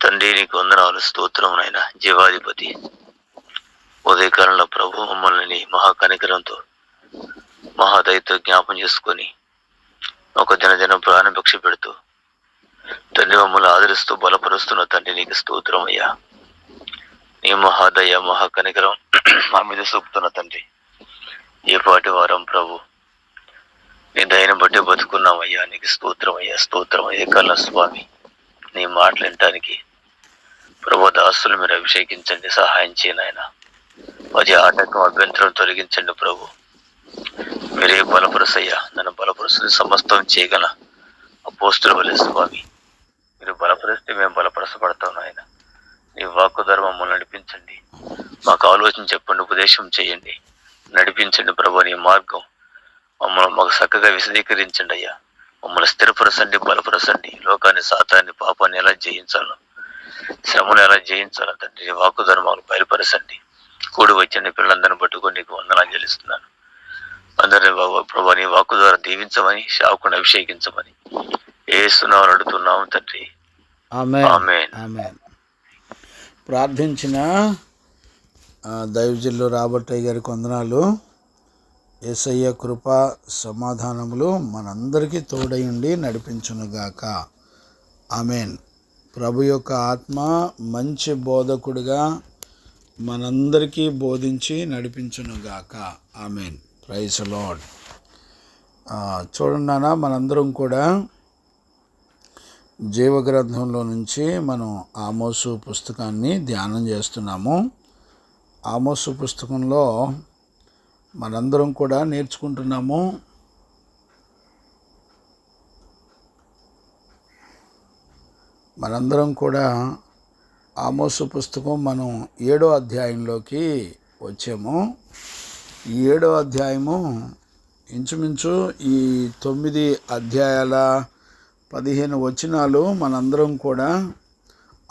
తండ్రి నీకు వందనాలు, స్తోత్రం నాయన. జీవాధిపతి ఉదయకాలంలో ప్రభు మమ్మల్ని నీ మహాకనికరంతో మహాదయతో జ్ఞాపం చేసుకొని ఒక దినదినం ప్రాణభిక్ష పెడుతూ తండ్రి మమ్మల్ని ఆదరిస్తూ బలపరుస్తున్న తండ్రి నీకు స్తోత్రం అయ్యా. నీ మహాదయ మహాకనికరం మా మీద చూపుతున్న తండ్రి, ఏ పాటి వారం ప్రభు నీ దయను బట్టి బతుకున్నామయ్యా. నీకు స్తోత్రం అయ్యా, స్తోత్రం అయ్యా. కళ్ళ స్వామి నీ మాటలు వినటానికి ప్రభు దాసులు మీరు అభిషేకించండి, సహాయం చేయను ఆయన. అది ఆటంకం అభ్యంతరం తొలగించండి ప్రభు. మీరే బలపరుసయ్యా, నన్ను బలపరుస్తుంది సమస్తం చేయగల అపోస్తుల వలె స్వామి. మీరు బలపరిస్తే మేము బలపరచబడతాం ఆయన. నీ వాక్కు ద్వారా మమ్మల్ని నడిపించండి, మాకు ఆలోచన చెప్పండి, ఉపదేశం చేయండి, నడిపించండి ప్రభు. నీ మార్గం మమ్మల్ని మాకు చక్కగా విశదీకరించండి అయ్యా. మమ్మల్ని స్థిరపరచండి, బలపరచండి. లోకాన్ని, సాతాన్ని, పాపాన్ని ఎలా జయించాలో, శ్రమను ఎలా జయించాలో తండ్రి వాక్కు ద్వారా మాకు బయలుపరచండి. కూడి వచ్చిన పిల్లలందరిని పట్టుకొని నీకు వందనాలు చెల్లిస్తున్నాను. అందరినీ ప్రభు నీ వాక్కు ద్వారా దీవించమని, శావుకుని అభిషేకించమని యేసునామములో అడుగుతున్నాము తండ్రి, ఆమేన్. ప్రార్థించిన దైవజనులు రాబర్టయ్య గారికి వందనాలు. యేసయ్య కృప సమాధానములు మనందరికీ తోడై ఉండి నడిపించునుగాక. ఆమేన్. ప్రభు యొక్క ఆత్మ మంచి బోధకుడిగా మనందరికీ బోధించి నడిపించునుగాక. ఆమేన్. Praise lord. చూడండి నాన్న, మనందరం కూడా జీవగ్రంథంలో నుంచి మనం ఆమోసు పుస్తకాన్ని ధ్యానం చేస్తున్నాము. ఆమోసు పుస్తకంలో మనందరం కూడా నేర్చుకుంటున్నాము. మనందరం కూడా ఆమోసు పుస్తకం మనం 7వ అధ్యాయంలోకి వచ్చాము. ఈ 7వ అధ్యాయము ఇంచుమించు ఈ 9 అధ్యాయాల 15 వచనాలు మనందరం కూడా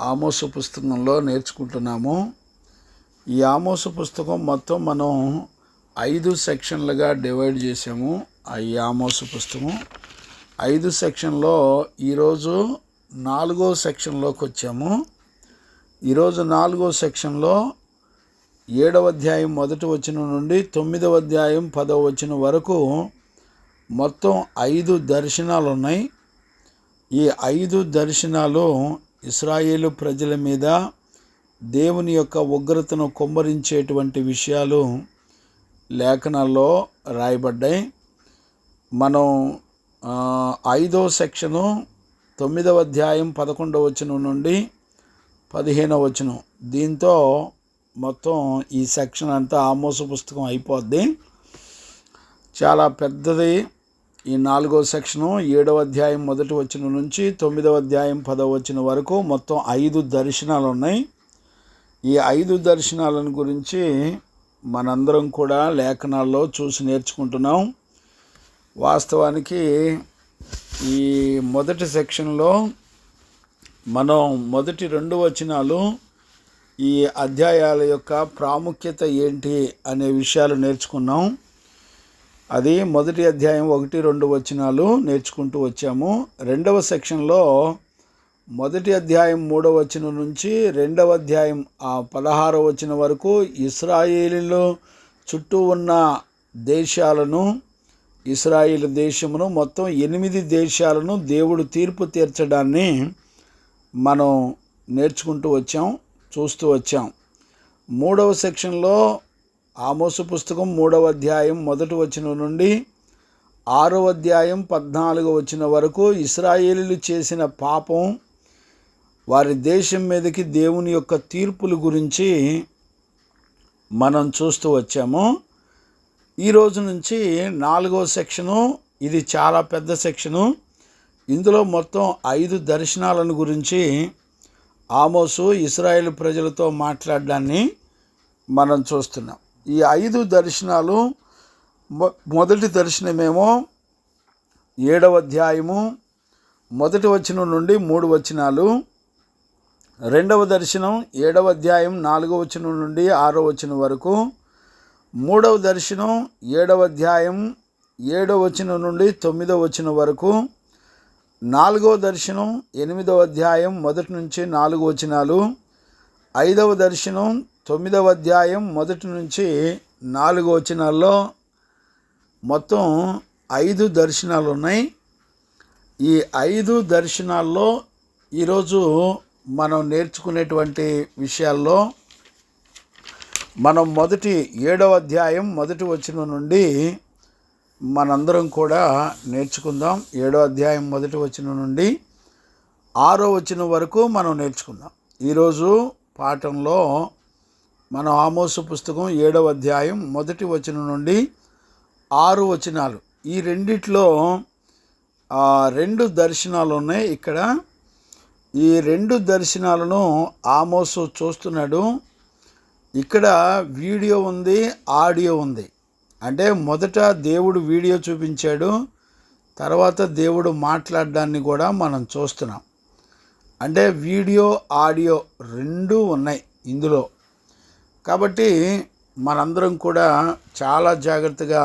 ఆమోసు పుస్తకంలో నేర్చుకుంటున్నాము. ఈ ఆమోసు పుస్తకం మొత్తం మనం 5 సెక్షన్లుగా డివైడ్ చేసాము. ఈ ఆమోసు పుస్తకం 5 సెక్షన్లో ఈరోజు 4వ సెక్షన్లోకి వచ్చాము. ఈరోజు 4వ సెక్షన్లో 7వ అధ్యాయం 1వ వచనం నుండి 9వ అధ్యాయం 10వ వచనం వరకు మొత్తం 5 దర్శనాలు ఉన్నాయి. ఈ 5 దర్శనాలు ఇశ్రాయేలు ప్రజల మీద దేవుని యొక్క ఉగ్రతను కుమ్మరించేటువంటి విషయాలు లేఖనాల్లో రాయబడ్డాయి. మనం 5వ సెక్షను 9వ అధ్యాయం 11వ వచనం నుండి 15వ వచనం, దీంతో మొత్తం ఈ సెక్షన్ అంతా ఆమోసు పుస్తకం అయిపోద్ది. చాలా పెద్దది ఈ 4వ సెక్షను. 7వ అధ్యాయం 1వ వచనం నుంచి 9వ అధ్యాయం 10వ వచనం వరకు మొత్తం 5 దర్శనాలు ఉన్నాయి. ఈ 5 దర్శనాలను గురించి మనందరం కూడా లేఖనాల్లో చూసి నేర్చుకుంటున్నాం. వాస్తవానికి ఈ మొదటి సెక్షన్లో మనం మొదటి 2 వచనాలు ఈ అధ్యాయాల యొక్క ప్రాముఖ్యత ఏంటి అనే విషయాలు నేర్చుకున్నాం. అది మొదటి అధ్యాయం 1, 2 వచనాలు నేర్చుకుంటూ వచ్చాము. 2వ సెక్షన్లో మొదటి అధ్యాయం 3వ వచనం నుంచి 2వ అధ్యాయం 16వ వచనం వరకు ఇశ్రాయేలీలు చుట్టూ ఉన్న దేశాలను, ఇశ్రాయేలు దేశమును మొత్తం 8 దేశాలను దేవుడు తీర్పు తీర్చడాన్ని మనం నేర్చుకుంటూ వచ్చాం, చూస్తూ వచ్చాం. 3వ సెక్షన్లో ఆమోసు పుస్తకం 3వ అధ్యాయం 1వ వచనం నుండి 6వ అధ్యాయం 14వ వచనం వరకు ఇశ్రాయేలీలు చేసిన పాపం, వారి దేశం మీదకి దేవుని యొక్క తీర్పుల గురించి మనం చూస్తూ వచ్చాము. ఈరోజు నుంచి 4వ సెక్షను. ఇది చాలా పెద్ద సెక్షను. ఇందులో మొత్తం 5 దర్శనాలను గురించి ఆమోసు ఇశ్రాయేలు ప్రజలతో మాట్లాడడాన్ని మనం చూస్తున్నాం. ఈ 5 దర్శనాలు, మొదటి దర్శనమేమో 7వ అధ్యాయము 1వ వచనం నుండి 3 వచనాలు. 2వ దర్శనం 7వ అధ్యాయం 4వ వచనం నుండి 6వ వచనం వరకు. 3వ దర్శనం 7వ అధ్యాయం 7వ వచనం నుండి 9వ వచనం వరకు. 4వ దర్శనం 8వ అధ్యాయం 1 నుంచి 4 వచనాలు, 5వ దర్శనం 9వ అధ్యాయం 1 నుంచి 4 వచనాల్లో మొత్తం 5 దర్శనాలు ఉన్నాయి. ఈ 5 దర్శనాల్లో ఈరోజు మనం నేర్చుకునేటువంటి విషయాల్లో మనం 7వ అధ్యాయం 1 వచనం నుండి మనందరం కూడా నేర్చుకుందాం. 7వ అధ్యాయం 1 వచనం నుండి 6వ వచనం వరకు మనం నేర్చుకుందాం. ఈరోజు పాఠంలో మనం ఆమోసు పుస్తకం 7వ అధ్యాయం 1 వచనం నుండి 6 వచనాలు, ఈ రెండిట్లో 2 దర్శనాలు ఉన్నాయి. ఇక్కడ ఈ 2 దర్శనాలను ఆమోసు చూస్తున్నాడు. ఇక్కడ వీడియో ఉంది, ఆడియో ఉంది. అంటే మొదట దేవుడు వీడియో చూపించాడు, తర్వాత దేవుడు మాట్లాడడాన్ని కూడా మనం చూస్తున్నాం. అంటే వీడియో ఆడియో 2 ఉన్నాయి ఇందులో. కాబట్టి మనందరం కూడా చాలా జాగ్రత్తగా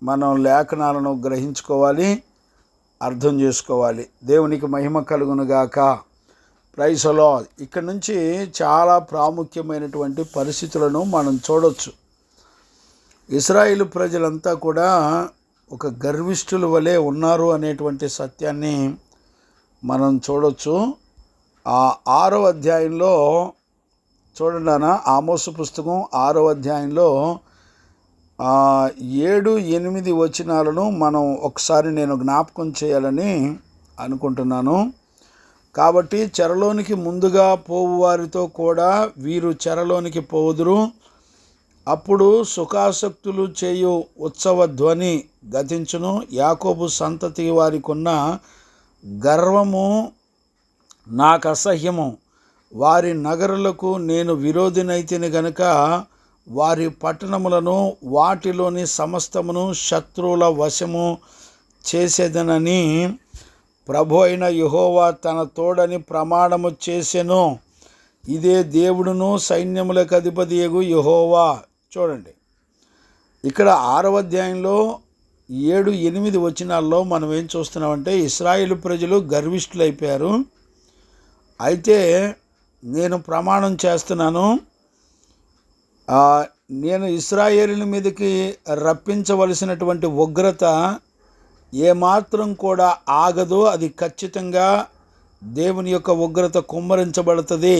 మనం లేఖనాలను గ్రహించుకోవాలి, అర్థం చేసుకోవాలి. దేవునికి మహిమ కలుగునుగాక. Praise the Lord. ఇక్కడ నుంచి చాలా ప్రాముఖ్యమైనటువంటి పరిస్థితులను మనం చూడొచ్చు. ఇశ్రాయేలు ప్రజలంతా కూడా ఒక గర్విష్ఠుల వలె ఉన్నారు అనేటువంటి సత్యాన్ని మనం చూడొచ్చు. 6వ అధ్యాయంలో చూడండి అన్న, ఆమోసు పుస్తకం 6వ అధ్యాయంలో 7, 8 వచనాలను మనం ఒకసారి నేను జ్ఞాపకం చేయాలని అనుకుంటున్నాను. కాబట్టి చెరలోనికి ముందుగా పోవు వారితో కూడా వీరు చెరలోనికి పోదురు. అప్పుడు సుఖాసక్తులు చేయు ఉత్సవ ధ్వని గతించును. యాకోబు సంతతి వారికున్న గర్వము నాకు అసహ్యము. వారి నగరులకు నేను విరోధినైతిని గనుక వారి పట్టణములను వాటిలోని సమస్తమును శత్రువుల వశము చేసేదనని ప్రభు అయిన యెహోవా తన తోడని ప్రమాణము చేసెను. ఇదే దేవుడును సైన్యములకు అధిపతియగు యెహోవా. చూడండి, ఇక్కడ 6వ అధ్యాయంలో 7, 8 వచనాల్లో మనం ఏం చూస్తున్నామంటే ఇశ్రాయేలు ప్రజలు గర్విష్ఠులైపోయారు. అయితే నేను ప్రమాణం చేస్తున్నాను, నేను ఇశ్రాయేలుల మీదకి రప్పించవలసినటువంటి ఉగ్రత ఏమాత్రం కూడా ఆగదు, అది ఖచ్చితంగా దేవుని యొక్క ఉగ్రత కుమ్మరించబడుతుంది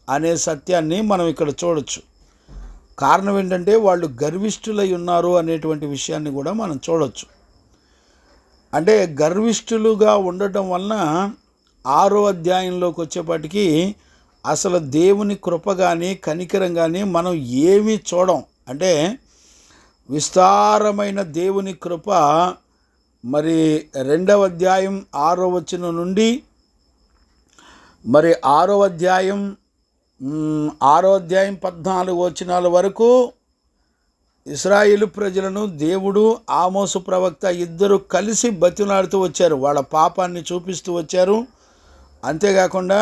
అనే సత్యాన్ని మనం ఇక్కడ చూడొచ్చు. కారణం ఏంటంటే వాళ్ళు గర్విష్ఠులై ఉన్నారు అనేటువంటి విషయాన్ని కూడా మనం చూడొచ్చు. అంటే గర్విష్ఠులుగా ఉండటం వలన 6వ అధ్యాయంలోకి వచ్చేపాటికి అసలు దేవుని కృప కానీ కనికరం కానీ మనం ఏమీ చూడం. అంటే విస్తారమైన దేవుని కృప మరి 2వ అధ్యాయం 6వ వచనం నుండి మరి 6వ అధ్యాయం 14 వచనాల వరకు ఇశ్రాయేలు ప్రజలను దేవుడు ఆమోసు ప్రవక్త ఇద్దరు కలిసి బతిలాడుతూ వచ్చారు. వాళ్ళ పాపాన్ని చూపిస్తూ వచ్చారు. అంతేకాకుండా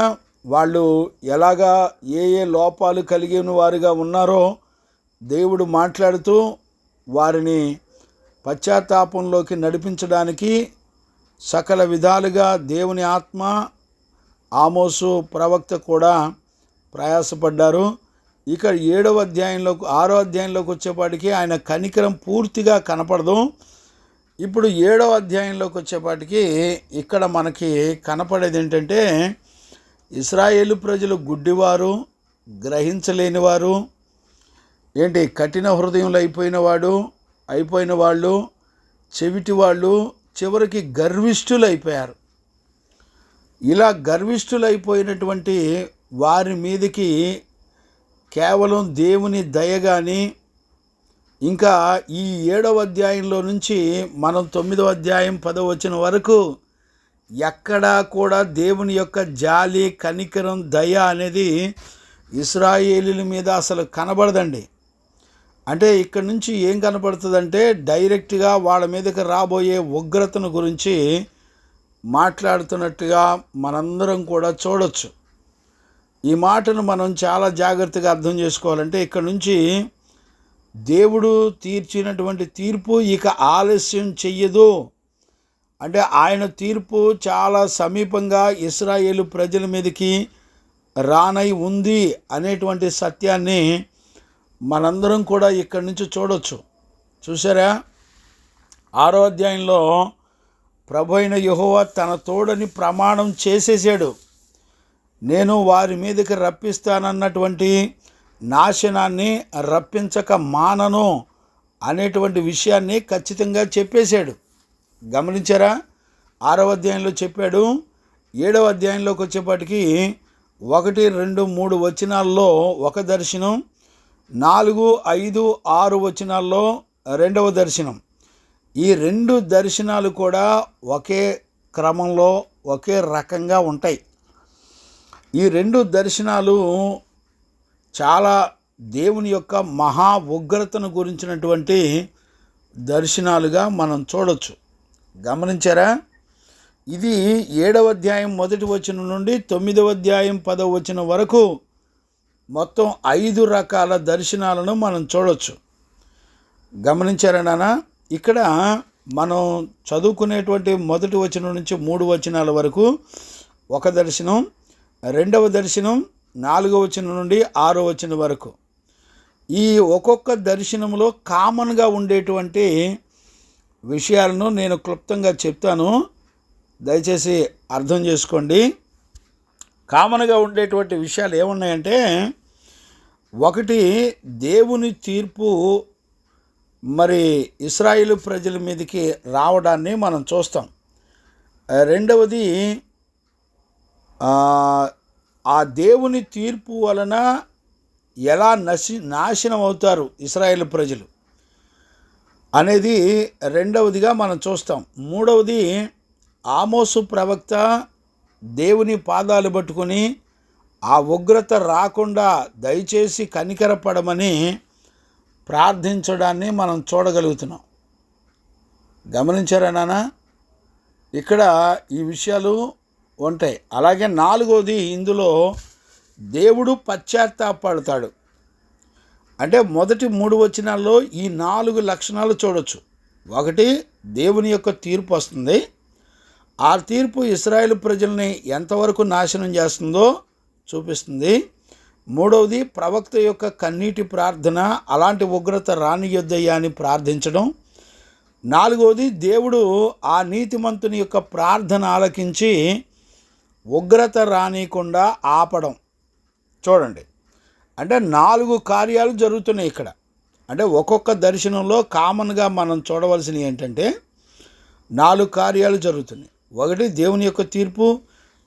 వాళ్ళు ఎలాగా ఏ లోపాలు కలిగిన వారుగా ఉన్నారో దేవుడు మాట్లాడుతూ వారిని పశ్చాత్తాపంలోకి నడిపించడానికి సకల విధాలుగా దేవుని ఆత్మ ఆమోసు ప్రవక్త కూడా ప్రయాసపడ్డారు. ఇక 6వ అధ్యాయంలోకి వచ్చేపాటికి ఆయన కనికరం పూర్తిగా కనపడదు. ఇప్పుడు 7వ అధ్యాయంలోకి వచ్చేపాటికి ఇక్కడ మనకి కనపడేది ఏంటంటే ఇశ్రాయేలు ప్రజలు గుడ్డివారు, గ్రహించలేనివారు, కఠిన హృదయంలో అయిపోయిన వాళ్ళు, చెవిటి వాళ్ళు, చివరికి గర్విష్ఠులైపోయారు. ఇలా గర్విష్ఠులైపోయినటువంటి వారి మీదకి కేవలం దేవుని దయ కానీ, ఇంకా ఈ 7వ అధ్యాయంలో నుంచి మనం 9వ అధ్యాయం 10వ వచనం వరకు ఎక్కడా కూడా దేవుని యొక్క జాలి, కనికరం, దయ అనేది ఇశ్రాయేలీల మీద అసలు కనబడదండి. అంటే ఇక్కడ నుంచి ఏం కనపడుతుందంటే డైరెక్ట్గా వాళ్ళ మీదకి రాబోయే ఉగ్రతను గురించి మాట్లాడుతున్నట్టుగా మనందరం కూడా చూడొచ్చు. ఈ మాటను మనం చాలా జాగ్రత్తగా అర్థం చేసుకోవాలంటే ఇక్కడ నుంచి దేవుడు తీర్చినటువంటి తీర్పు ఇక ఆలస్యం చెయ్యదు. అంటే ఆయన తీర్పు చాలా సమీపంగా ఇశ్రాయేలు ప్రజల మీదకి రానై ఉంది అనేటువంటి సత్యాన్ని మనందరం కూడా ఇక్కడి నుంచి చూడొచ్చు. చూసారా, 6వ అధ్యాయంలో ప్రభు అయిన యెహోవా తన తోడని ప్రమాణం చేసేసాడు. నేను వారి మీదకి రప్పిస్తానన్నటువంటి నాశనాన్ని రప్పించక మానను అనేటువంటి విషయాన్ని ఖచ్చితంగా చెప్పేశాడు. గమనించారా, 6వ అధ్యాయంలో చెప్పాడు. 7వ అధ్యాయంలోకి వచ్చేప్పటికి 1, 2, 3 వచనాల్లో ఒక దర్శనం, 4, 5, 6 వచనాల్లో రెండవ దర్శనం. ఈ 2 దర్శనాలు కూడా ఒకే క్రమంలో ఒకే రకంగా ఉంటాయి. ఈ 2 దర్శనాలు చాలా దేవుని యొక్క మహా ఉగ్రతను గురించినటువంటి దర్శనాలుగా మనం చూడొచ్చు. గమనించారా, ఇది 7వ అధ్యాయం 1వ వచనం నుండి 9వ అధ్యాయం 10వ వచనం వరకు మొత్తం 5 రకాల దర్శనాలను మనం చూడొచ్చు. గమనించారా నాన్న, ఇక్కడ మనం చదువుకునేటువంటి 1వ వచనం నుంచి 3 వచనాల వరకు ఒక దర్శనం, 2వ దర్శనం 4వ వచనం నుండి 6వ వచనం వరకు. ఈ ఒక్కొక్క దర్శనంలో కామన్గా ఉండేటువంటి విషయాలను నేను క్లుప్తంగా చెప్తాను, దయచేసి అర్థం చేసుకోండి. కామన్గా ఉండేటువంటి విషయాలు ఏమున్నాయంటే, 1 దేవుని తీర్పు మరి ఇశ్రాయేలు ప్రజల మీదకి రావడాన్ని మనం చూస్తాం. 2వది ఆ దేవుని తీర్పు వలన ఎలా నాశనం అవుతారు ఇశ్రాయేలు ప్రజలు అనేది 2వదిగా మనం చూస్తాం. 3వది ఆమోసు ప్రవక్త దేవుని పాదాలు పట్టుకొని ఆ ఉగ్రత రాకుండా దయచేసి కనికరపడమని ప్రార్థించడాన్ని మనం చూడగలుగుతున్నాం. గమనించారా నాన్న, ఇక్కడ ఈ విషయాలు ఉంటాయి. అలాగే 4వది, ఇందులో దేవుడు పశ్చాత్తాపడతాడు. అంటే మొదటి 3 వచనాల్లో ఈ 4 లక్షణాలు చూడొచ్చు. 1, దేవుని యొక్క తీర్పు వస్తుంది. ఆ తీర్పు ఇశ్రాయేలు ప్రజల్ని ఎంతవరకు నాశనం చేస్తుందో చూపిస్తుంది. 3వది, ప్రవక్త యొక్క కన్నీటి ప్రార్థన, అలాంటి ఉగ్రత రానియొద్దయ్యా అని ప్రార్థించడం. 4వది, దేవుడు ఆ నీతిమంతుని యొక్క ప్రార్థన ఆలకించి ఉగ్రత రానియకుండా ఆపడం. చూడండి, అంటే 4 కార్యాలు జరుగుతున్నాయి ఇక్కడ. అంటే ఒక్కొక్క దర్శనంలో కామన్గా మనం చూడవలసినవి ఏంటంటే 4 కార్యాలు జరుగుతున్నాయి. 1, దేవుని యొక్క తీర్పు.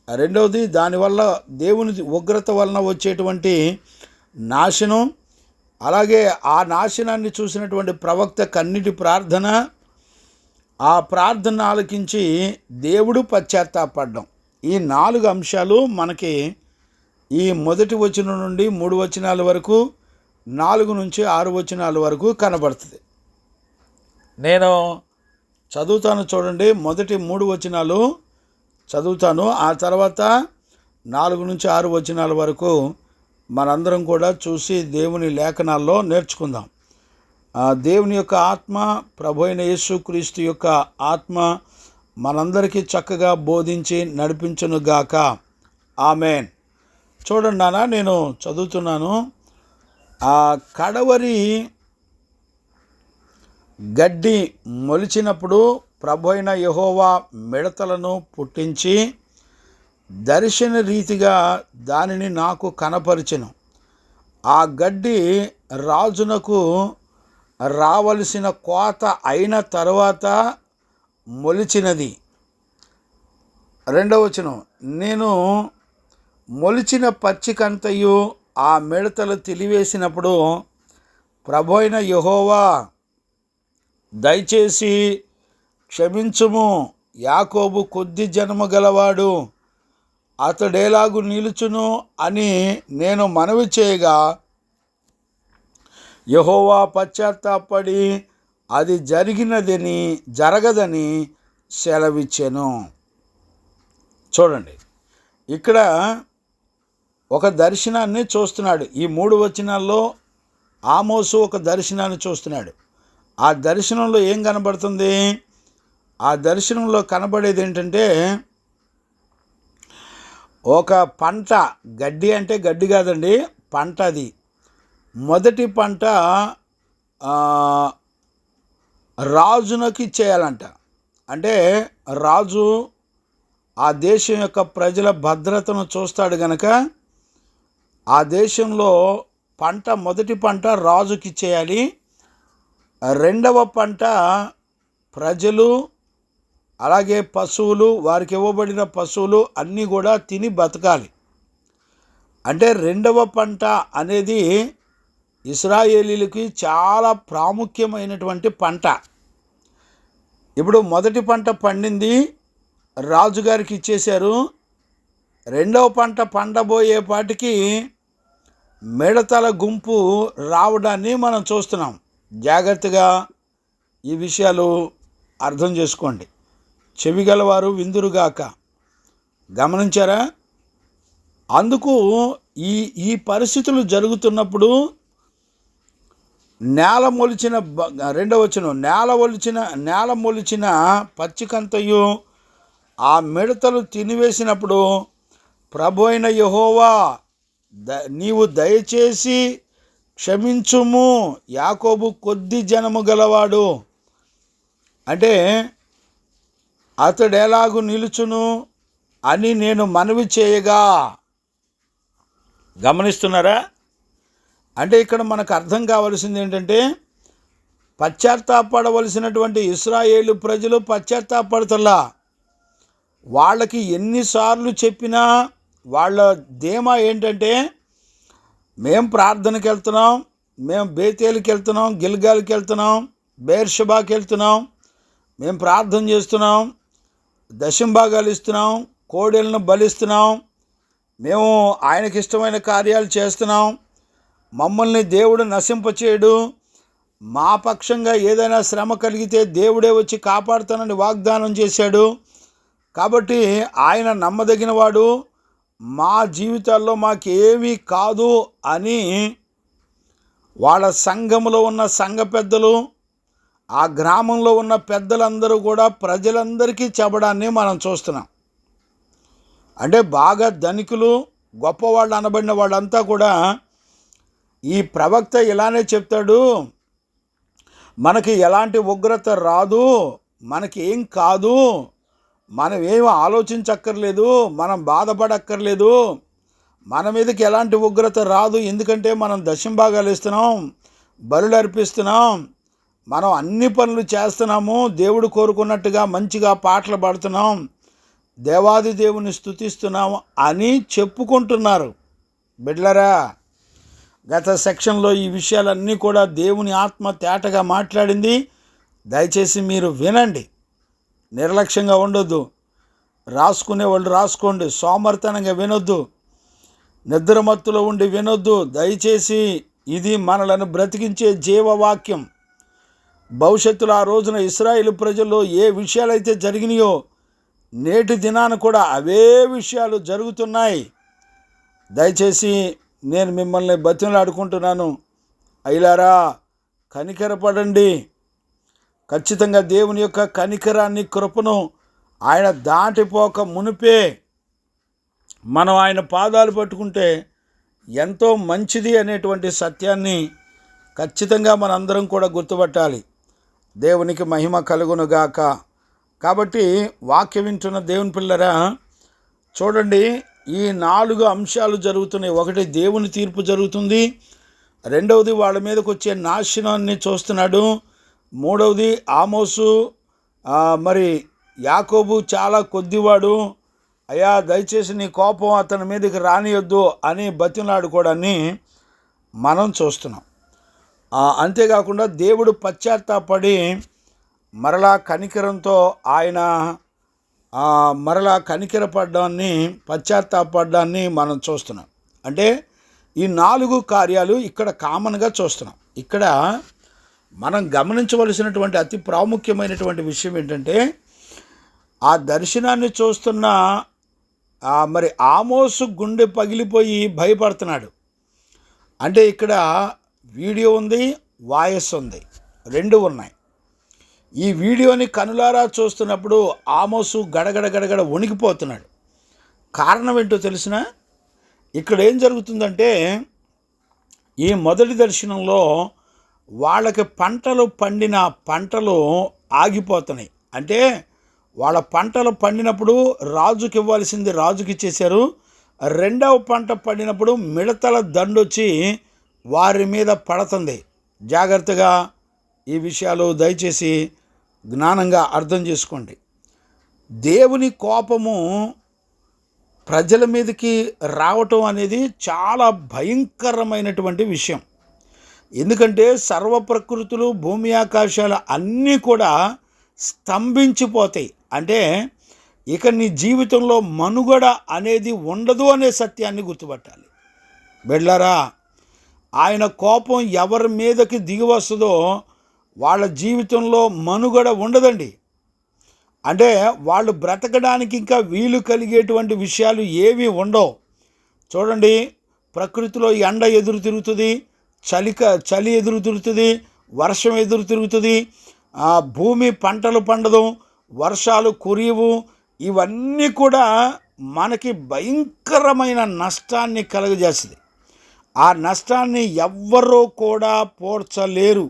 2వది, దానివల్ల దేవుని ఉగ్రత వలన వచ్చేటువంటి నాశనం. అలాగే ఆ నాశనాన్ని చూసినటువంటి ప్రవక్త కన్నీటి ప్రార్థన, ఆ ప్రార్థన ఆలకించి దేవుడు పశ్చాత్తాపడడం. ఈ 4 అంశాలు మనకి ఈ 1 వచనం నుండి 3 వచనాల వరకు, 4 నుంచి 6 వచనాల వరకు కనబడుతుంది. నేను చదువుతాను, చూడండి. మొదటి 3 వచనాలు చదువుతాను, ఆ తర్వాత 4 నుంచి 6 వచనాల వరకు మనందరం కూడా చూసి దేవుని లేఖనాల్లో నేర్చుకుందాం. దేవుని యొక్క ఆత్మ, ప్రభు అయిన యేసుక్రీస్తు యొక్క ఆత్మ మనందరికీ చక్కగా బోధించి నడిపించునుగాక. ఆమెన్. చూడండి నాన్న, నేను చదువుతున్నాను. ఆ కడవరి గడ్డి మొలిచినప్పుడు ప్రభు అయిన యెహోవా మిడతలను పుట్టించి దర్శన రీతిగా దానిని నాకు కనపరిచెను. ఆ గడ్డి రాజునకు రావలసిన కోత అయిన తరువాత మొలిచినది. 2వ వచనం, నేను మొలిచిన పచ్చికంతయు ఆ మిడతలు తెలివేసినప్పుడు ప్రభు అయిన యెహోవా దయచేసి క్షమించుము, యాకోబు కొద్ది జన్మ గలవాడు, అతడేలాగు నిలుచును అని నేను మనవి చేయగా యెహోవా పశ్చాత్తాపడి అది జరగదని సెలవిచ్చెను. చూడండి, ఇక్కడ ఒక దర్శనాన్ని చూస్తున్నాడు. ఈ 3 వచనాల్లో ఆమోసు ఒక దర్శనాన్ని చూస్తున్నాడు. ఆ దర్శనంలో ఏం కనబడుతుంది? ఆ దర్శనంలో కనబడేది ఏంటంటే ఒక పంట, గడ్డి అంటే గడ్డి కాదండి, పంట. అది మొదటి పంట ఆ, రాజునకి ఇచ్చేయాలంట. అంటే రాజు ఆ దేశం యొక్క ప్రజల భద్రతను చూస్తాడు గనక ఆ దేశంలో మొదటి పంట రాజుకి ఇచ్చేయాలి. రెండవ పంట ప్రజలు, అలాగే పశువులు, వారికి ఇవ్వబడిన పశువులు అన్నీ కూడా తిని బతకాలి. అంటే రెండవ పంట అనేది ఇశ్రాయేలీలకి చాలా ప్రాముఖ్యమైనటువంటి పంట. ఇప్పుడు మొదటి పంట పండింది, రాజుగారికి ఇచ్చేశారు. రెండవ పంట పండబోయేపాటికి మిడతల గుంపు రావడాన్ని మనం చూస్తున్నాం. జాగ్రత్తగా ఈ విషయాలు అర్థం చేసుకోండి. చెవిగలవారు విందురుగాక. గమనించారా? అందుకు ఈ ఈ పరిస్థితులు జరుగుతున్నప్పుడు నేల మొలిచిన పచ్చికంతయు ఆ మిడతలు తినివేసినప్పుడు ప్రభు అయిన యెహోవా నీవు దయచేసి క్షమించుము, యాకోబు కొద్ది జనము గలవాడు. అంటే అతడెలాగు నిలుచును అని నేను మనవి చేయగా. గమనిస్తున్నారా? అంటే ఇక్కడ మనకు అర్థం కావలసింది ఏంటంటే, పశ్చాత్తాపడవలసినటువంటి ఇశ్రాయేలు ప్రజలు పశ్చాత్తాపడతల్లా. వాళ్ళకి ఎన్నిసార్లు చెప్పినా వాళ్ళ ధీమా ఏంటంటే, మేం ప్రార్థనకి వెళ్తున్నాం, మేము బేతేలుకి వెళ్తున్నాం, గిల్గాల్కి వెళ్తున్నాం, బేర్షబాకి వెళ్తున్నాం, మేము ప్రార్థన చేస్తున్నాం, దశంభాగాలు ఇస్తున్నాం, కోడెలను బలిస్తున్నాం, మేము ఆయనకి ఇష్టమైన కార్యాలు చేస్తున్నాం, మమ్మల్ని దేవుడు నశింపచేయడు, మా పక్షంగా ఏదైనా శ్రమ కలిగితే దేవుడే వచ్చి కాపాడుతానని వాగ్దానం చేశాడు, కాబట్టి ఆయన నమ్మదగినవాడు, మా జీవితాల్లో మాకేమీ కాదు అని వాళ్ళ సంఘములో ఉన్న సంఘ పెద్దలు, ఆ గ్రామంలో ఉన్న పెద్దలందరూ కూడా ప్రజలందరికీ చెప్పడాన్ని మనం చూస్తున్నాం. అంటే బాగా ధనికులు, గొప్పవాళ్ళు అనబడిన వాళ్ళంతా కూడా ఈ ప్రవక్త ఇలానే చెప్తాడు, మనకి ఎలాంటి ఉగ్రత రాదు, మనకి ఏం కాదు, మనం ఏమి ఆలోచించక్కర్లేదు, మనం బాధపడక్కర్లేదు, మన మీదకి ఎలాంటి ఉగ్రత రాదు, ఎందుకంటే మనం దశంభాగాలు ఇస్తున్నాం, బలులు అర్పిస్తున్నాం, మనం అన్ని పనులు చేస్తున్నాము, దేవుడు కోరుకున్నట్టుగా మంచిగా పాటలు పాడుతున్నాం, దేవాది దేవుని స్తుతిస్తున్నాం అని చెప్పుకుంటున్నారు. బిడ్డలారా, గత సెక్షన్లో ఈ విషయాలన్నీ కూడా దేవుని ఆత్మ తేటగా మాట్లాడింది. దయచేసి మీరు వినండి, నిర్లక్ష్యంగా ఉండొద్దు. రాసుకునే వాళ్ళు రాసుకోండి, సోమర్తనంగా వినొద్దు, నిద్రమత్తులో ఉండి వినొద్దు. దయచేసి ఇది మనలను బ్రతికించే జీవవాక్యం. భవిష్యత్తులో ఆ రోజున ఇశ్రాయేలు ప్రజల్లో ఏ విషయాలైతే జరిగినాయో నేటి దినాన కూడా అవే విషయాలు జరుగుతున్నాయి. దయచేసి నేను మిమ్మల్ని బతిమలాడుకుంటున్నాను, అయ్యలారా కనికరపడండి. ఖచ్చితంగా దేవుని యొక్క కనికరాన్ని, కృపను ఆయన దాటిపోక మునిపే మనం ఆయన పాదాలు పట్టుకుంటే ఎంతో మంచిది అనేటువంటి సత్యాన్ని ఖచ్చితంగా మనందరం కూడా గుర్తుపట్టాలి. దేవునికి మహిమ కలుగునుగాక. కాబట్టి వాక్యం వింటున్న దేవుని పిల్లరా, చూడండి, ఈ 4 అంశాలు జరుగుతున్నాయి. ఒకటి, దేవుని తీర్పు జరుగుతుంది. రెండవది, వాళ్ళ మీదకి వచ్చే నాశనాన్ని చూస్తున్నాడు. మూడవది, ఆమోసు మరి యాకోబు చాలా కొద్దివాడు, అయ్యా దయచేసి నీ కోపం అతని మీదకి రానియొద్దు అని బతిమలాడుకోవడాన్ని మనం చూస్తున్నాం. అంతేకాకుండా దేవుడు పశ్చాత్తాపడి మరలా కనికరంతో ఆయన మరలా కనికరపడ్డాన్ని, పశ్చాత్తాపడ్డాన్ని మనం చూస్తున్నాం. అంటే ఈ 4 కార్యాలు ఇక్కడ కామన్గా చూస్తున్నాం. ఇక్కడ మనం గమనించవలసినటువంటి అతి ప్రాముఖ్యమైనటువంటి విషయం ఏంటంటే, ఆ దర్శనాన్ని చూస్తున్న మరి ఆమోసు గుండె పగిలిపోయి భయపడుతున్నాడు. అంటే ఇక్కడ వీడియో ఉంది, వాయిస్ ఉంది, 2 ఉన్నాయి. ఈ వీడియోని కనులారా చూస్తున్నప్పుడు ఆమోసు గడగడ గడగడ వణికిపోతున్నాడు. కారణం ఏంటో తెలిసిన, ఇక్కడ ఏం జరుగుతుందంటే ఈ మొదటి దర్శనంలో వాళ్ళకి పండిన పంటలు ఆగిపోతున్నాయి. అంటే వాళ్ళ పంటలు పండినప్పుడు రాజుకి ఇవ్వాల్సింది రాజుకి ఇచ్చేశారు. రెండవ పంట పండినప్పుడు మిడతల దండొచ్చి వారి మీద పడుతుంది. జాగ్రత్తగా ఈ విషయాలు దయచేసి జ్ఞానంగా అర్థం చేసుకోండి. దేవుని కోపము ప్రజల మీదకి రావటం అనేది చాలా భయంకరమైనటువంటి విషయం. ఎందుకంటే సర్వ ప్రకృతులు, భూమి ఆకాశాలు అన్నీ కూడా స్తంభించిపోతాయి. అంటే ఇక నీ జీవితంలో మనుగడ అనేది ఉండదు అనే సత్యాన్ని గుర్తుపట్టాలి. బిడ్డలారా, ఆయన కోపం ఎవరి మీదకి దిగి వస్తుందో వాళ్ళ జీవితంలో మనుగడ ఉండదండి. అంటే వాళ్ళు బ్రతకడానికి ఇంకా వీలు కలిగేటువంటి విషయాలు ఏవి ఉండవు. చూడండి, ప్రకృతిలో ఎండ ఎదురు తిరుగుతుంది, చలి ఎదురు తిరుగుతుంది, వర్షం ఎదురు తిరుగుతుంది, భూమి పంటలు పండదు, వర్షాలు కురియవు. ఇవన్నీ కూడా మనకి భయంకరమైన నష్టాన్ని కలుగజేస్తుంది. ఆ నష్టాన్ని ఎవ్వరూ కూడా పోడ్చలేరు.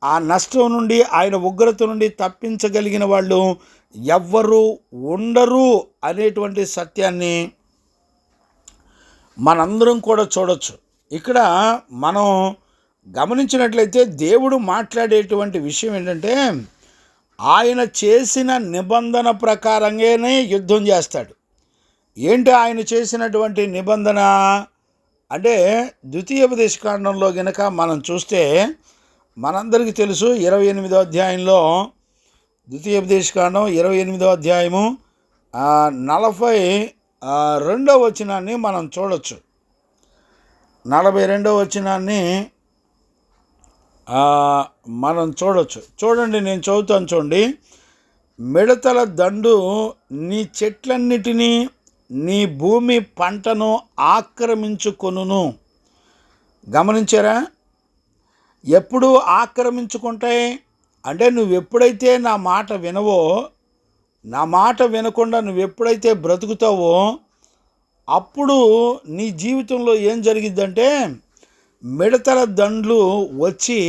ఆ నష్టం నుండి, ఆయన ఉగ్రత నుండి తప్పించగలిగిన వాళ్ళు ఎవ్వరూ ఉండరు అనేటువంటి సత్యాన్ని మనందరం కూడా చూడొచ్చు. ఇక్కడ మనం గమనించినట్లయితే దేవుడు మాట్లాడేటువంటి విషయం ఏంటంటే, ఆయన చేసిన నిబంధన ప్రకారంగానే యుద్ధం చేస్తాడు. ఏంటి ఆయన చేసినటువంటి నిబంధన అంటే, ద్వితీయోపదేశకాండంలో గనక మనం చూస్తే మనందరికీ తెలుసు. 28వ అధ్యాయంలో, ద్వితీయోపదేశకాండం 28వ అధ్యాయము 42వ వచనాన్ని మనం చూడొచ్చు. 42వ వచనాన్ని మనం చూడొచ్చు. చూడండి, నేను చదువుతాను చూడండి. మిడతల దండు నీ చెట్లన్నిటినీ, నీ భూమి పంటను ఆక్రమించుకొనును. గమనించారా? ఎప్పుడు ఆక్రమించుకుంటాయి అంటే, నువ్వెప్పుడైతే నా మాట వినవో, నా మాట వినకుండా నువ్వెప్పుడైతే బ్రతుకుతావో, అప్పుడు నీ జీవితంలో ఏం జరిగిద్దంటే, మిడతల దండ్లు వచ్చి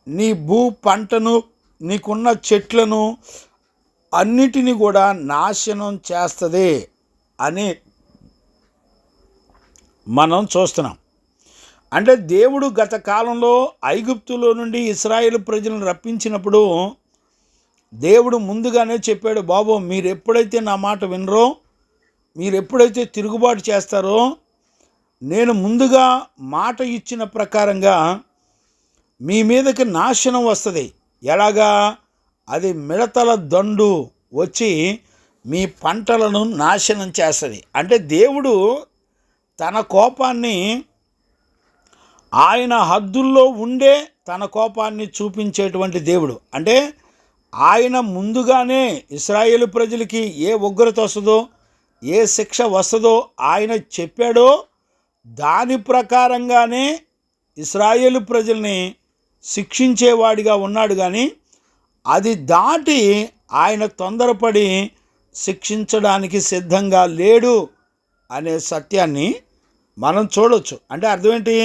నీ భూ పంటను, నీకున్న చెట్లను అన్నిటినీ కూడా నాశనం చేస్తుంది అని మనం చూస్తున్నాం. అంటే దేవుడు గత కాలంలో ఐగుప్తులో నుండి ఇశ్రాయేలు ప్రజలను రప్పించినప్పుడు దేవుడు ముందుగానే చెప్పాడు, బాబు మీరు ఎప్పుడైతే నా మాట వినరో, మీరు ఎప్పుడైతే తిరుగుబాటు చేస్తారో, నేను ముందుగా మాట ఇచ్చిన ప్రకారంగా మీ మీదకి నాశనం వస్తుంది. ఎలాగా? అది మిడతల దండు వచ్చి మీ పంటలను నాశనం చేస్తుంది. అంటే దేవుడు తన కోపాన్ని, ఆయన హద్దుల్లో ఉండే తన కోపాన్ని చూపించేటువంటి దేవుడు. అంటే ఆయన ముందుగానే ఇశ్రాయేలు ప్రజలకి ఏ ఉగ్రత వస్తుందో, ఏ శిక్ష వస్తుందో ఆయన చెప్పాడో, దాని ప్రకారంగానే ఇశ్రాయేలు ప్రజల్ని శిక్షించేవాడిగా ఉన్నాడు. కానీ అది దాటి ఆయన తొందరపడి శిక్షించడానికి సిద్ధంగా లేడు అనే సత్యాన్ని మనం చూడవచ్చు. అంటే అర్థం ఏంటి?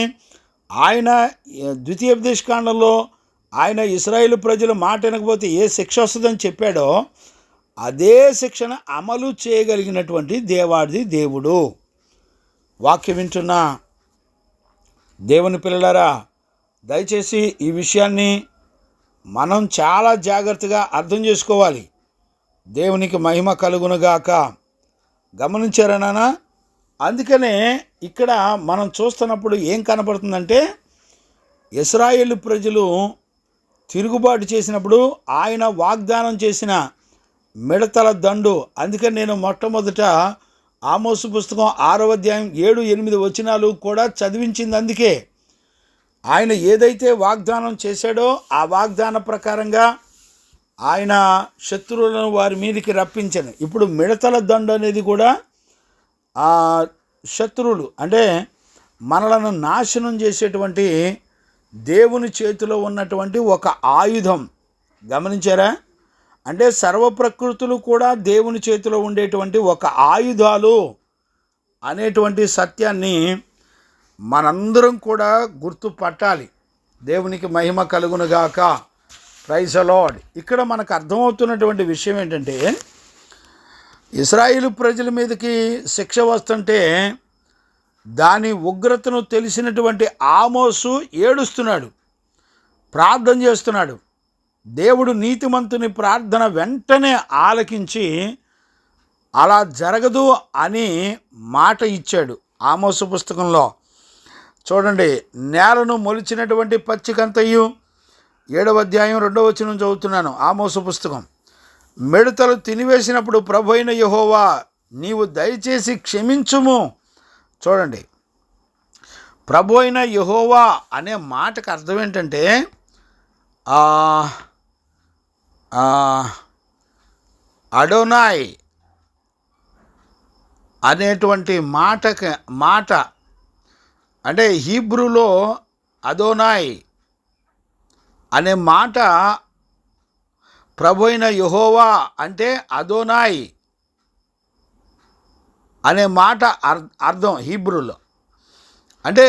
ఆయన ద్వితీయోపదేశకాండంలో ఆయన ఇశ్రాయేలు ప్రజలు మాట వినకపోతే ఏ శిక్ష వస్తుందని చెప్పాడో, అదే శిక్షను అమలు చేయగలిగినటువంటి దేవాది దేవుడు. వాక్యం వింటున్న దేవుని పిల్లలారా, దయచేసి ఈ విషయాన్ని మనం చాలా జాగ్రత్తగా అర్థం చేసుకోవాలి. దేవునికి మహిమ కలుగునుగాక. గమనించారా నాన్న? అందుకనే ఇక్కడ మనం చూస్తున్నప్పుడు ఏం కనపడుతుందంటే, ఇశ్రాయేలు ప్రజలు తిరుగుబాటు చేసినప్పుడు ఆయన వాగ్దానం చేసిన మిడతల దండు. అందుకని నేను మొట్టమొదట ఆమోసు పుస్తకం 6వ అధ్యాయం 7-8 వచనాలు కూడా చదివించింది. అందుకే ఆయన ఏదైతే వాగ్దానం చేశాడో ఆ వాగ్దాన ప్రకారంగా ఆయన శత్రువులను వారి మీదకి రప్పించాను. ఇప్పుడు మిడతల దండు అనేది కూడా శత్రువులు, అంటే మనలను నాశనం చేసేటువంటి దేవుని చేతిలో ఉన్నటువంటి ఒక ఆయుధం. గమనించారా? అంటే సర్వప్రకృతులు కూడా దేవుని చేతిలో ఉండేటువంటి ఒక ఆయుధాలు అనేటువంటి సత్యాన్ని మనందరం కూడా గుర్తుపట్టాలి. దేవునికి మహిమ కలుగునుగాక. Praise the Lord. ఇక్కడ మనకు అర్థమవుతున్నటువంటి విషయం ఏంటంటే, ఇశ్రాయేలు ప్రజల మీదకి శిక్ష వస్తుంటే దాని ఉగ్రతను తెలిసినటువంటి ఆమోసు ఏడుస్తున్నాడు, ప్రార్థన చేస్తున్నాడు. దేవుడు నీతిమంతుని ప్రార్థన వెంటనే ఆలకించి అలా జరగదు అని మాట ఇచ్చాడు. ఆమోసు పుస్తకంలో చూడండి, నేలను మొలిచినటువంటి పచ్చికంతయు 7వ అధ్యాయం 2వ వచనం చదువుతున్నాను. ఆమోసు పుస్తకం. మిడతలు తినివేసినప్పుడు ప్రభువైన యెహోవా నీవు దయచేసి క్షమించుము. చూడండి, ప్రభువైన యెహోవా అనే మాటకు అర్థం ఏంటంటే అడోనాయ్ అనేటువంటి మాట అంటే హీబ్రూలో అదోనాయ్ అనే మాట ప్రభువైన యెహోవా అంటే అదోనాయ్ అనే మాట అర్థం హీబ్రూలో. అంటే